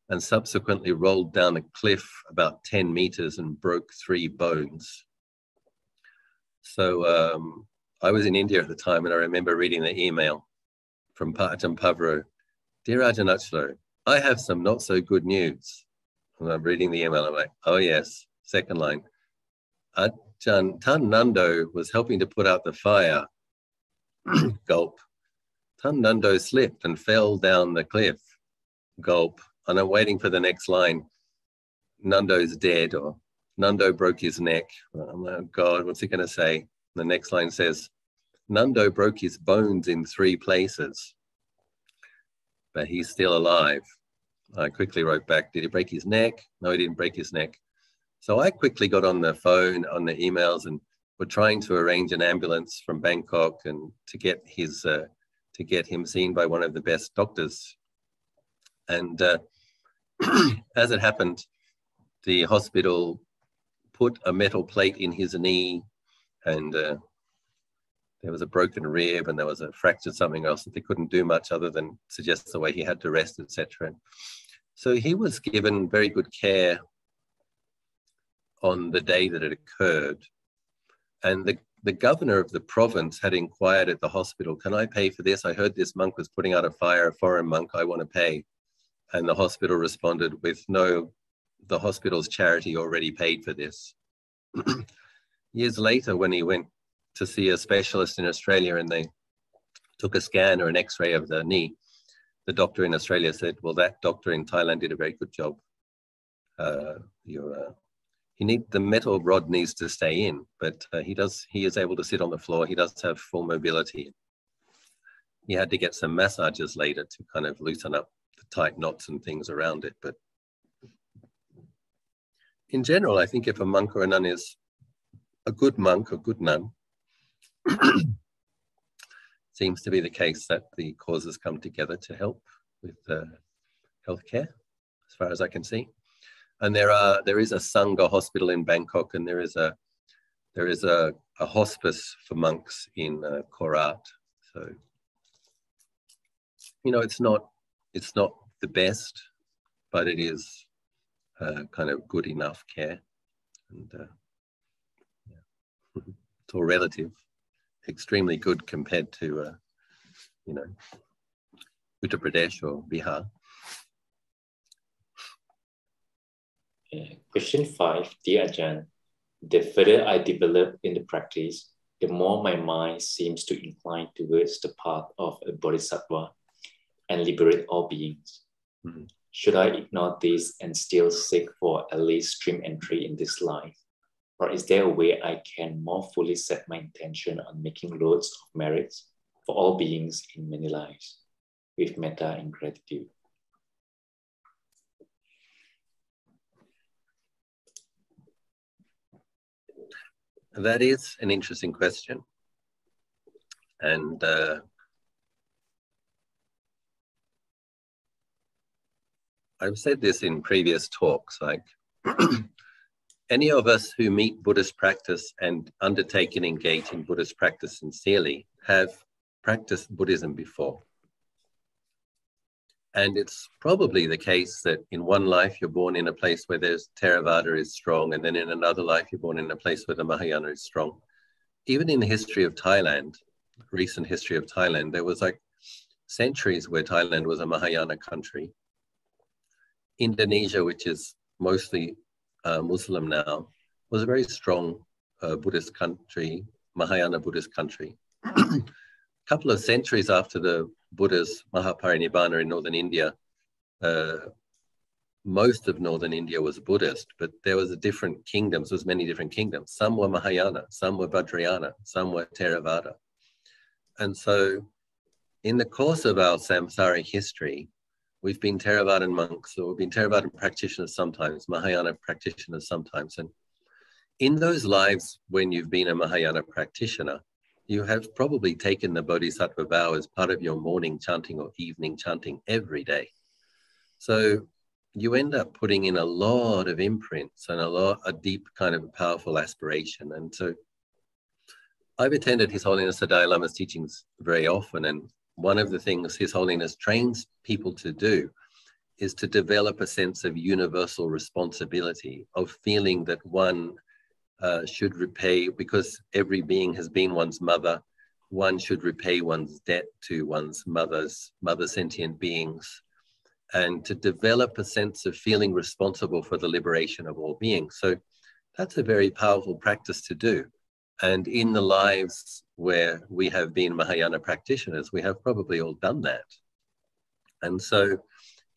and subsequently rolled down a cliff about 10 meters and broke 3 bones. So I was in India at the time, and I remember reading the email from Ajahn Pavro. Dear Ajahn Achalo, I have some not so good news. And I'm reading the email, I'm like, oh yes, second line. Ajahn Tan Nando was helping to put out the fire. Gulp. Tan Nando slipped and fell down the cliff. Gulp. And I'm waiting for the next line. Nando's dead, or Nando broke his neck. I'm like, oh God, what's he going to say? The next line says, Nando broke his bones in 3 places, but he's still alive. I quickly wrote back, did he break his neck? No, he didn't break his neck. So I quickly got on the phone, on the emails, and were trying to arrange an ambulance from Bangkok and to get him seen by one of the best doctors. And as it happened, the hospital put a metal plate in his knee, and there was a broken rib, and there was a fractured something else that they couldn't do much other than suggest the way he had to rest, etc. So he was given very good care on the day that it occurred. And the governor of the province had inquired at the hospital, can I pay for this? I heard this monk was putting out a fire, a foreign monk, I want to pay. And the hospital responded with, no, the hospital's charity already paid for this. Years later, when he went to see a specialist in Australia and they took a scan or an x-ray of the knee, the doctor in Australia said, well, that doctor in Thailand did a very good job. The metal rod needs to stay in, but he is able to sit on the floor. He does have full mobility. He had to get some massages later to kind of loosen up the tight knots and things around it. But in general, I think if a monk or a nun is a good monk or good nun, seems to be the case that the causes come together to help with healthcare, as far as I can see. And there is a Sangha hospital in Bangkok, and there is a hospice for monks in Korat. So, you know, it's not the best, but it is kind of good enough care, and yeah. It's all relative. Extremely good compared to, you know, Uttar Pradesh or Bihar. Question 5, Dear Ajahn, the further I develop in the practice, the more my mind seems to incline towards the path of a Bodhisattva and liberate all beings. Mm-hmm. Should I ignore this and still seek for at least stream entry in this life? Or is there a way I can more fully set my intention on making loads of merits for all beings in many lives, with metta and gratitude? That is an interesting question. And I've said this in previous talks, like any of us who meet Buddhist practice and undertake and engage in Buddhist practice sincerely have practiced Buddhism before. And it's probably the case that in one life you're born in a place where there's Theravada is strong, and then in another life you're born in a place where the Mahayana is strong. Even in the history of Thailand, recent history of Thailand, there was like centuries where Thailand was a Mahayana country. Indonesia, which is mostly Muslim now, was a very strong Buddhist country, Mahayana Buddhist country. A couple of centuries after the Buddha's Mahaparinibbana in northern India, most of northern India was Buddhist, but there was different kingdoms, there was many different kingdoms. Some were Mahayana, some were Vajrayana, some were Theravada. And so in the course of our samsaric history, we've been Theravadan monks, or we've been Theravadan practitioners sometimes, Mahayana practitioners sometimes. And in those lives, when you've been a Mahayana practitioner, you have probably taken the Bodhisattva vow as part of your morning chanting or evening chanting every day. So you end up putting in a lot of imprints and a deep kind of powerful aspiration. And so I've attended His Holiness the Dalai Lama's teachings very often, and one of the things His Holiness trains people to do is to develop a sense of universal responsibility, of feeling that one should repay, because every being has been one's mother, one should repay one's debt to one's mother sentient beings, and to develop a sense of feeling responsible for the liberation of all beings. So that's a very powerful practice to do. And in the lives where we have been Mahayana practitioners, we have probably all done that. And so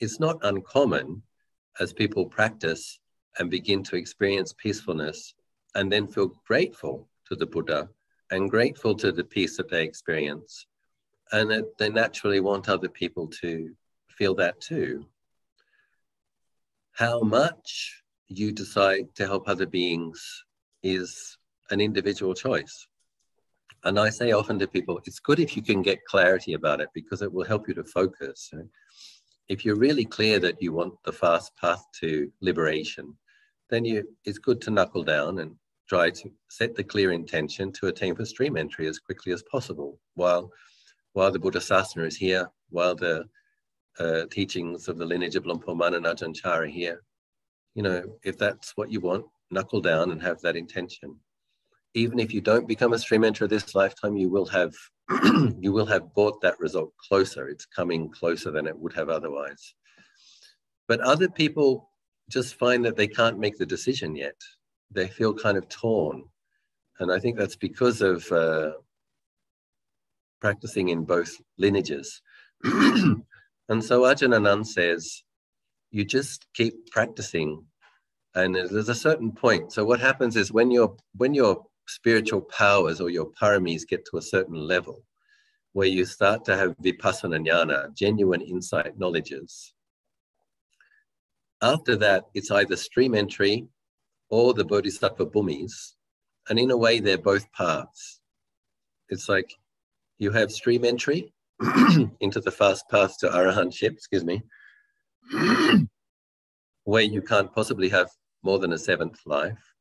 it's not uncommon as people practice and begin to experience peacefulness and then feel grateful to the Buddha and grateful to the peace that they experience. And that they naturally want other people to feel that too. How much you decide to help other beings is an individual choice. And I say often to people, it's good if you can get clarity about it, because it will help you to focus. If you're really clear that you want the fast path to liberation, then it's good to knuckle down and try to set the clear intention to attain for stream entry as quickly as possible, while the Bodhisattva is here, while the teachings of the lineage of Luang Por Man and Ajahn Chah are here. You know, if that's what you want, knuckle down and have that intention. Even if you don't become a stream enterer this lifetime, you will have brought that result closer. It's coming closer than it would have otherwise. But other people just find that they can't make the decision yet. They feel kind of torn. And I think that's because of practicing in both lineages. And so Ajahn Anan says, you just keep practicing. And there's a certain point. So what happens is when your spiritual powers or your paramis get to a certain level where you start to have vipassana jnana, genuine insight knowledges, after that, it's either stream entry or the Bodhisattva bhumis. And in a way, they're both paths. It's like you have stream entry into the fast path to arahantship, where you can't possibly have more than a seventh life,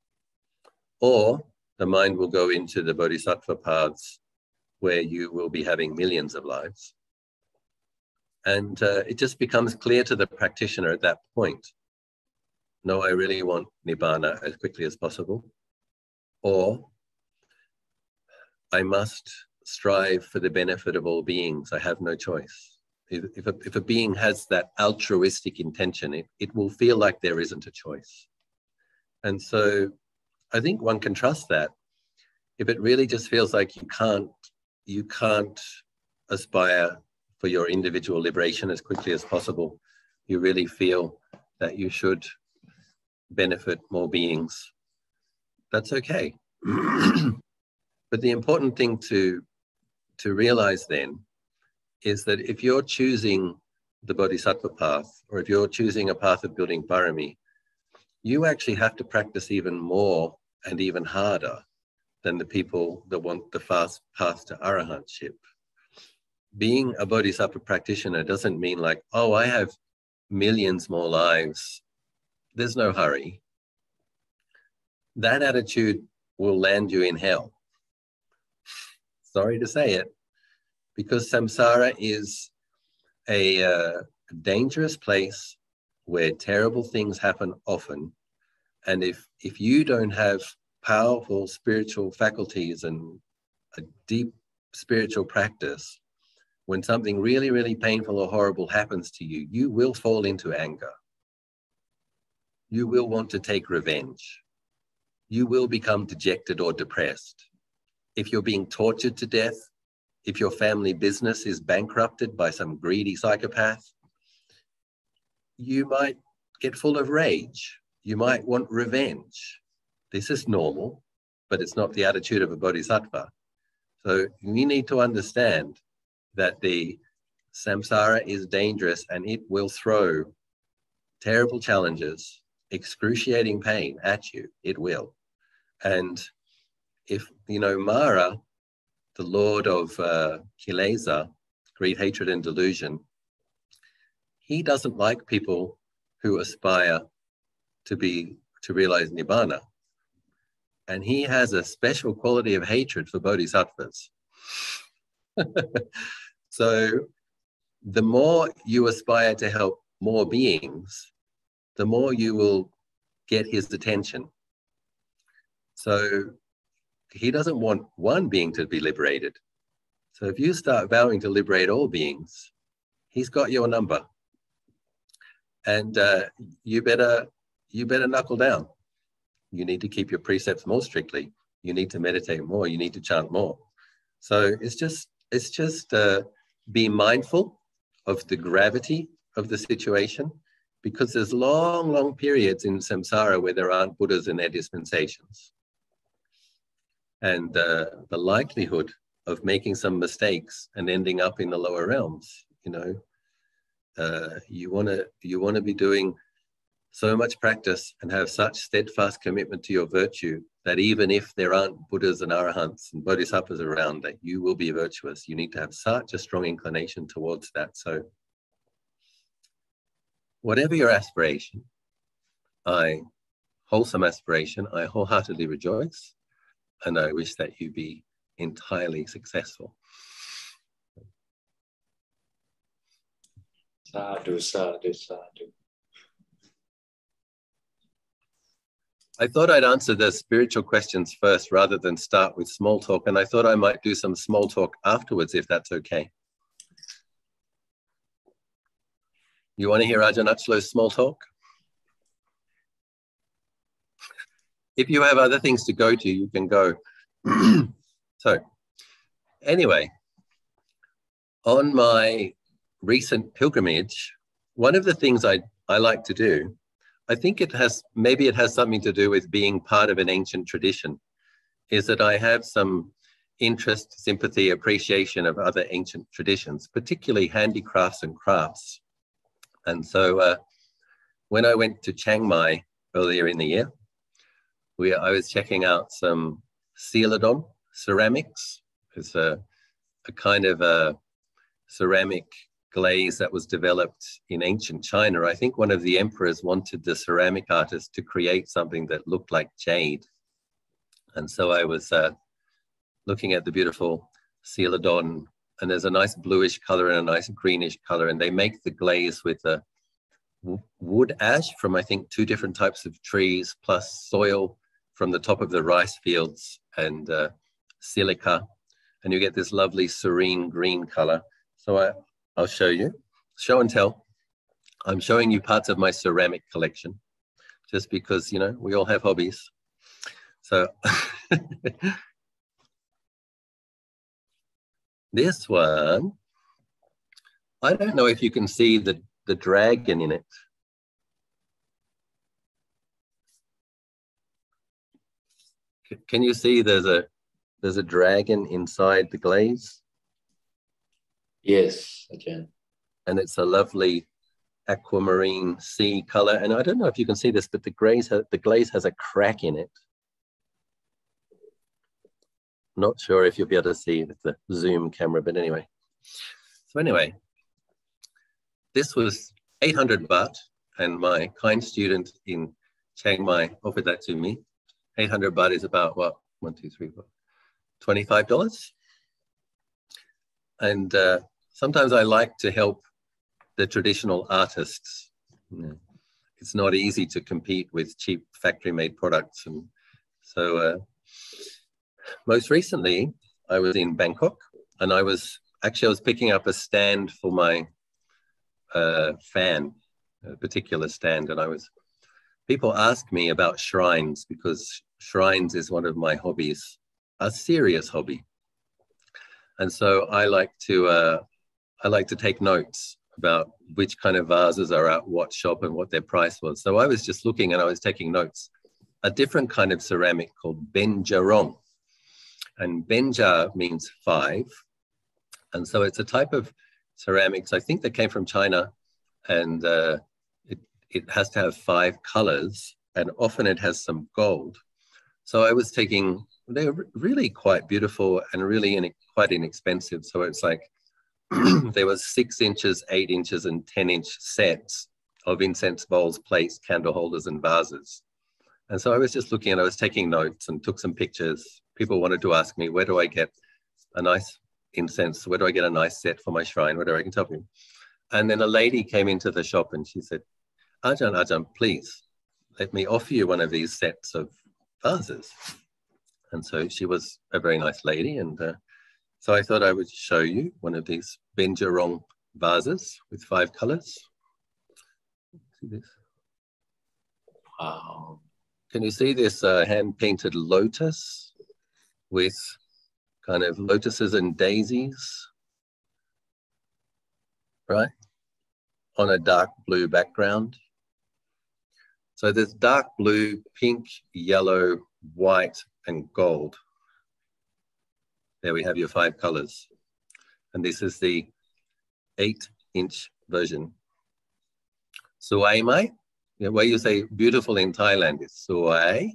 or the mind will go into the Bodhisattva paths where you will be having millions of lives. And it just becomes clear to the practitioner at that point, no, I really want Nibbana as quickly as possible, or I must strive for the benefit of all beings. I have no choice. If a being has that altruistic intention, it will feel like there isn't a choice. And so I think one can trust that. If it really just feels like you can't aspire for your individual liberation as quickly as possible, you really feel that you should benefit more beings, that's okay. But the important thing to realize then is that if you're choosing the Bodhisattva path, or if you're choosing a path of building parami, you actually have to practice even more and even harder than the people that want the fast path to arahantship. Being a Bodhisattva practitioner doesn't mean like, oh, I have millions more lives. There's no hurry. That attitude will land you in hell. Sorry to say it, because samsara is a dangerous place where terrible things happen often. And if you don't have powerful spiritual faculties and a deep spiritual practice, when something really, really painful or horrible happens to you, you will fall into anger. You will want to take revenge. You will become dejected or depressed. If you're being tortured to death, if your family business is bankrupted by some greedy psychopath, you might get full of rage. You might want revenge. This is normal, but it's not the attitude of a bodhisattva. So we need to understand that the samsara is dangerous and it will throw terrible challenges, excruciating pain at you. It will. And if, you know, Mara, the lord of Kilesa, greed, hatred, and delusion, he doesn't like people who aspire to realize Nibbana. And he has a special quality of hatred for bodhisattvas. So the more you aspire to help more beings, the more you will get his attention. So he doesn't want one being to be liberated. So if you start vowing to liberate all beings, he's got your number. And you better knuckle down. You need to keep your precepts more strictly. You need to meditate more. You need to chant more. So it's just be mindful of the gravity of the situation, because there's long, long periods in samsara where there aren't Buddhas in their dispensations. And the likelihood of making some mistakes and ending up in the lower realms, you know, you want to be doing so much practice and have such steadfast commitment to your virtue that even if there aren't Buddhas and Arahants and Bodhisattvas around, that you will be virtuous. You need to have such a strong inclination towards that. So whatever your aspiration, wholesome aspiration, I wholeheartedly rejoice, and I wish that you be entirely successful. Sadhu, sadhu, sadhu. I thought I'd answer the spiritual questions first rather than start with small talk, and I thought I might do some small talk afterwards, if that's okay. You want to hear Ajahn Achalo's small talk? If you have other things to go to, you can go. So, anyway, on my recent pilgrimage, one of the things I like to do, I think maybe it has something to do with being part of an ancient tradition, is that I have some interest, sympathy, appreciation of other ancient traditions, particularly handicrafts and crafts. And so when I went to Chiang Mai earlier in the year, I was checking out some Celadon ceramics. It's a kind of a ceramic glaze that was developed in ancient China. I think one of the emperors wanted the ceramic artist to create something that looked like jade. And so I was looking at the beautiful Celadon, and there's a nice bluish color and a nice greenish color, and they make the glaze with a wood ash from, I think, 2 different types of trees, plus soil from the top of the rice fields and silica, and you get this lovely serene green color. So I'll show you, show and tell. I'm showing you parts of my ceramic collection, just because, you know, we all have hobbies. So this one, I don't know if you can see the dragon in it. Can you see there's a dragon inside the glaze? Yes, Ajahn. And it's a lovely aquamarine sea color. And I don't know if you can see this, but the glaze has a crack in it. Not sure if you'll be able to see with the zoom camera, but anyway. So anyway, this was 800 baht, and my kind student in Chiang Mai offered that to me. 800 baht is about what? 1, 2, 3, 4, $25. And sometimes I like to help the traditional artists. It's not easy to compete with cheap factory-made products. And so most recently, I was in Bangkok, and I was picking up a stand for my fan, a particular stand, and people ask me about shrines, because shrines is one of my hobbies, a serious hobby. And so I like to take notes about which kind of vases are at what shop and what their price was. So I was just looking and I was taking notes. A different kind of ceramic called benjarong. And benja means 5. And so it's a type of ceramics, I think, that came from China, and it has to have 5 colors, and often it has some gold. So I was taking, they're really quite beautiful and really quite inexpensive. So it's like, there was 6 inches, 8 inches, and 10-inch sets of incense bowls, plates, candle holders, and vases. And so I was just looking, and I was taking notes and took some pictures. People wanted to ask me, where do I get a nice incense? Where do I get a nice set for my shrine? Where do I can tell you? And then a lady came into the shop and she said, Ajahn, please let me offer you one of these sets of vases. And so she was a very nice lady, and so I thought I would show you one of these benjarong vases with 5 colors. See this? Wow. Can you see this hand-painted lotus with kind of lotuses and daisies, right? On a dark blue background. So there's dark blue, pink, yellow, white, and gold. There we have your 5 colors. And this is the 8-inch version. Suai mai? Where you say beautiful in Thailand is suai.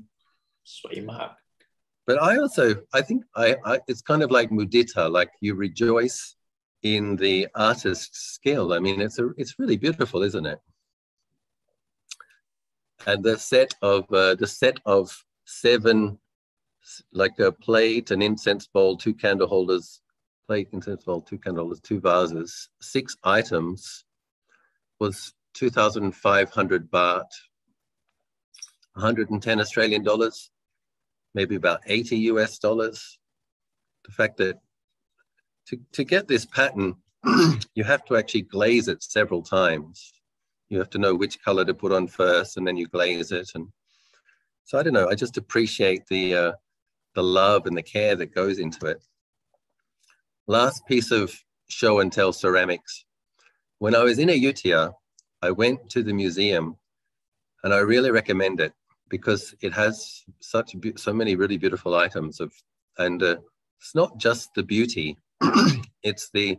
Suai mak. But I think it's kind of like mudita, like you rejoice in the artist's skill. I mean, it's really beautiful, isn't it? And the set of 7, like a plate, an incense bowl, 2 candle holders, plate, incense bowl, 2 candle holders, 2 vases, 6 items was 2,500 baht, 110 Australian dollars, maybe about 80 US dollars. The fact that to get this pattern, you have to actually glaze it several times. You have to know which color to put on first, and then you glaze it. And so I don't know, I just appreciate the love and the care that goes into it. Last piece of show and tell ceramics. When I was in Ayutthaya, I went to the museum, and I really recommend it because it has so many really beautiful items and it's not just the beauty, it's the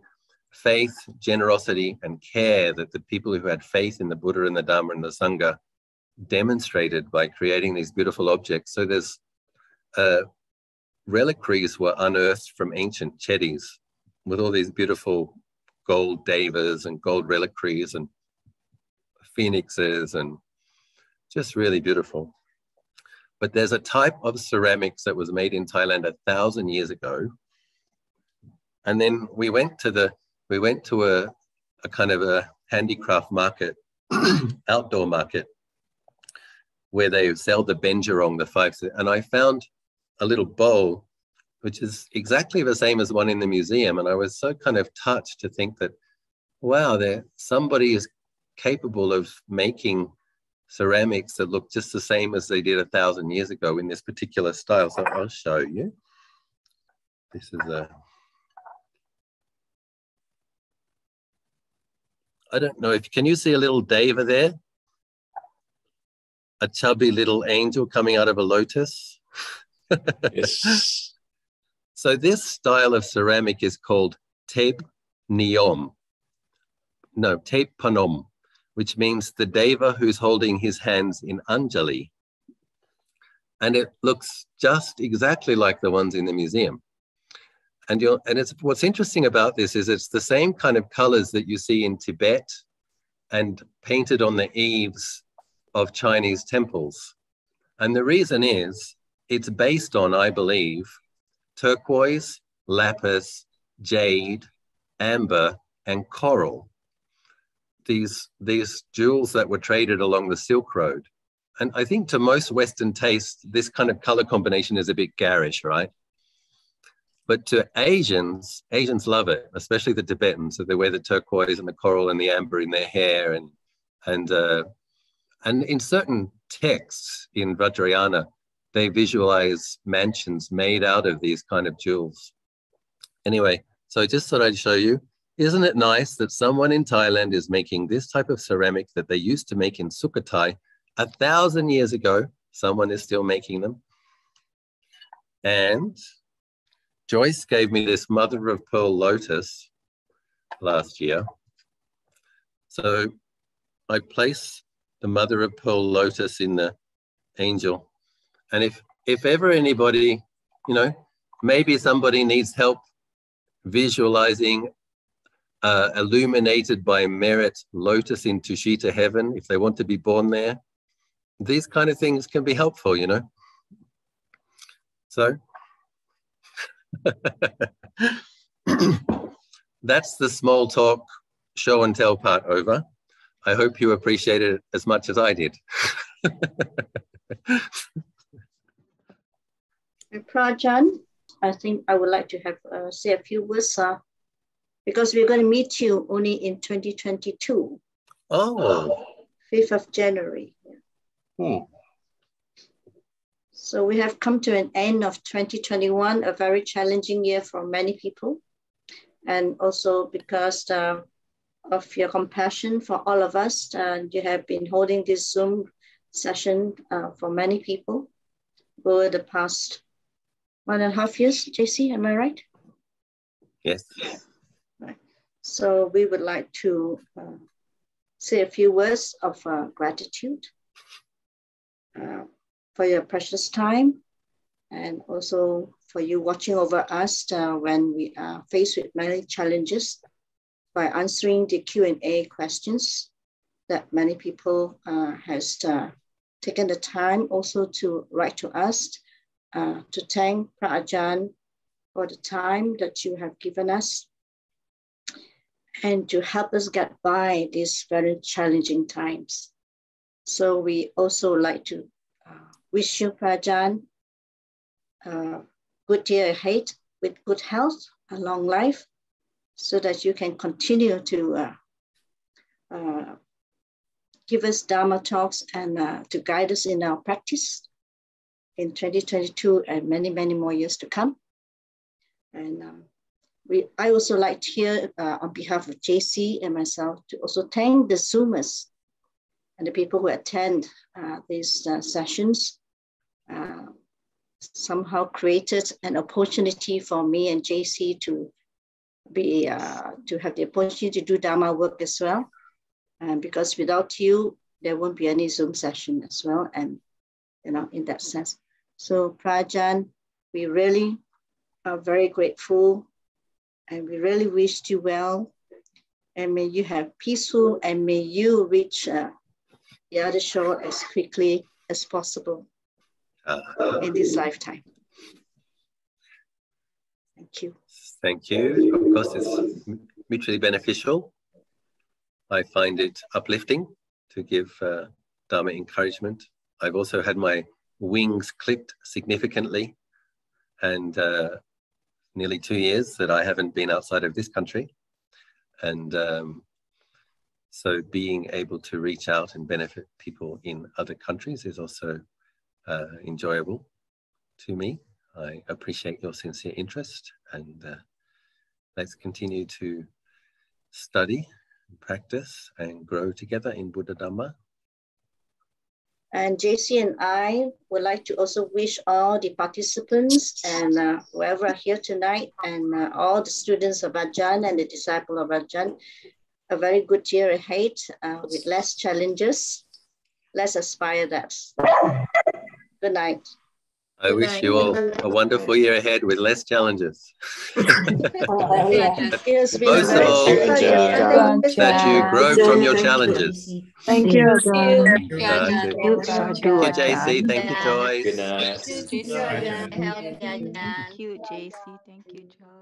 faith, generosity, and care that the people who had faith in the Buddha and the Dhamma and the Sangha demonstrated by creating these beautiful objects. So there's reliquaries were unearthed from ancient chetties with all these beautiful gold devas and gold reliquaries and phoenixes, and just really beautiful. But there's a type of ceramics that was made in Thailand 1,000 years ago. And then we went to a kind of a handicraft market, outdoor market, where they sell the benjarong, the 5, and I found a little bowl, which is exactly the same as one in the museum. And I was so kind of touched to think that, wow, somebody is capable of making ceramics that look just the same as they did 1,000 years ago in this particular style. So I'll show you. This is I don't know can you see a little deva there? A chubby little angel coming out of a lotus. Yes. So this style of ceramic is called Tep Niom. No, Tep Panom, which means the deva who's holding his hands in Anjali. And it looks just exactly like the ones in the museum. And what's interesting about this is it's the same kind of colors that you see in Tibet and painted on the eaves of Chinese temples. And the reason is it's based on, I believe, turquoise, lapis, jade, amber, and coral. these jewels that were traded along the Silk Road. And I think to most Western taste, this kind of color combination is a bit garish, right? But to Asians love it, especially the Tibetans. So they wear the turquoise and the coral and the amber in their hair, and in certain texts in Vajrayana, they visualize mansions made out of these kind of jewels. Anyway, so I just thought I'd show you. Isn't it nice that someone in Thailand is making this type of ceramic that they used to make in Sukhothai 1,000 years ago? Someone is still making them. And Joyce gave me this mother of pearl lotus last year. So I place the mother of pearl lotus in the angel. And if ever anybody, maybe somebody needs help visualizing illuminated by merit lotus in Tushita heaven, if they want to be born there, these kind of things can be helpful, So that's the small talk, show and tell part over. I hope you appreciated it as much as I did. Phra Ajahn, I think I would like to have say a few words because we're going to meet you only in 2022. Oh. 5th of January. So we have come to an end of 2021, a very challenging year for many people. And also because of your compassion for all of us, you have been holding this Zoom session for many people over the past 1.5 years. JC, am I right? Yes. Right. So we would like to say a few words of gratitude for your precious time, and also for you watching over us when we are faced with many challenges by answering the Q&A questions that many people has taken the time also to write to us to thank Phra Ajahn for the time that you have given us and to help us get by these very challenging times. So we also like to wish you, Phra Ajahn, good year ahead with good health, a long life, so that you can continue to give us Dharma talks and to guide us in our practice in 2022 and many, many more years to come. And I also like to hear on behalf of JC and myself to also thank the Zoomers and the people who attend these sessions. Somehow created an opportunity for me and JC to have the opportunity to do Dharma work as well. Because without you, there won't be any Zoom session as well. And, in that sense. So Phra Ajahn, we really are very grateful and we really wish you well. And may you have peaceful and may you reach the other shore as quickly as possible in this lifetime. Thank you. Thank you. Of course, it's mutually beneficial. I find it uplifting to give Dharma encouragement. I've also had my wings clipped significantly, and nearly 2 years that I haven't been outside of this country. And so being able to reach out and benefit people in other countries is also enjoyable to me. I appreciate your sincere interest, and let's continue to study, practice, and grow together in Buddha Dhamma. And JC and I would like to also wish all the participants and whoever are here tonight and all the students of Ajahn and the disciple of Ajahn a very good year ahead with less challenges. Let's aspire that. Good night. I wish you all a wonderful year ahead with less challenges. Most of all, that you grow from your challenges. Thank you. Thank you, JC. Thank you, Joyce. Good night. Thank you, JC. Thank you, Joyce.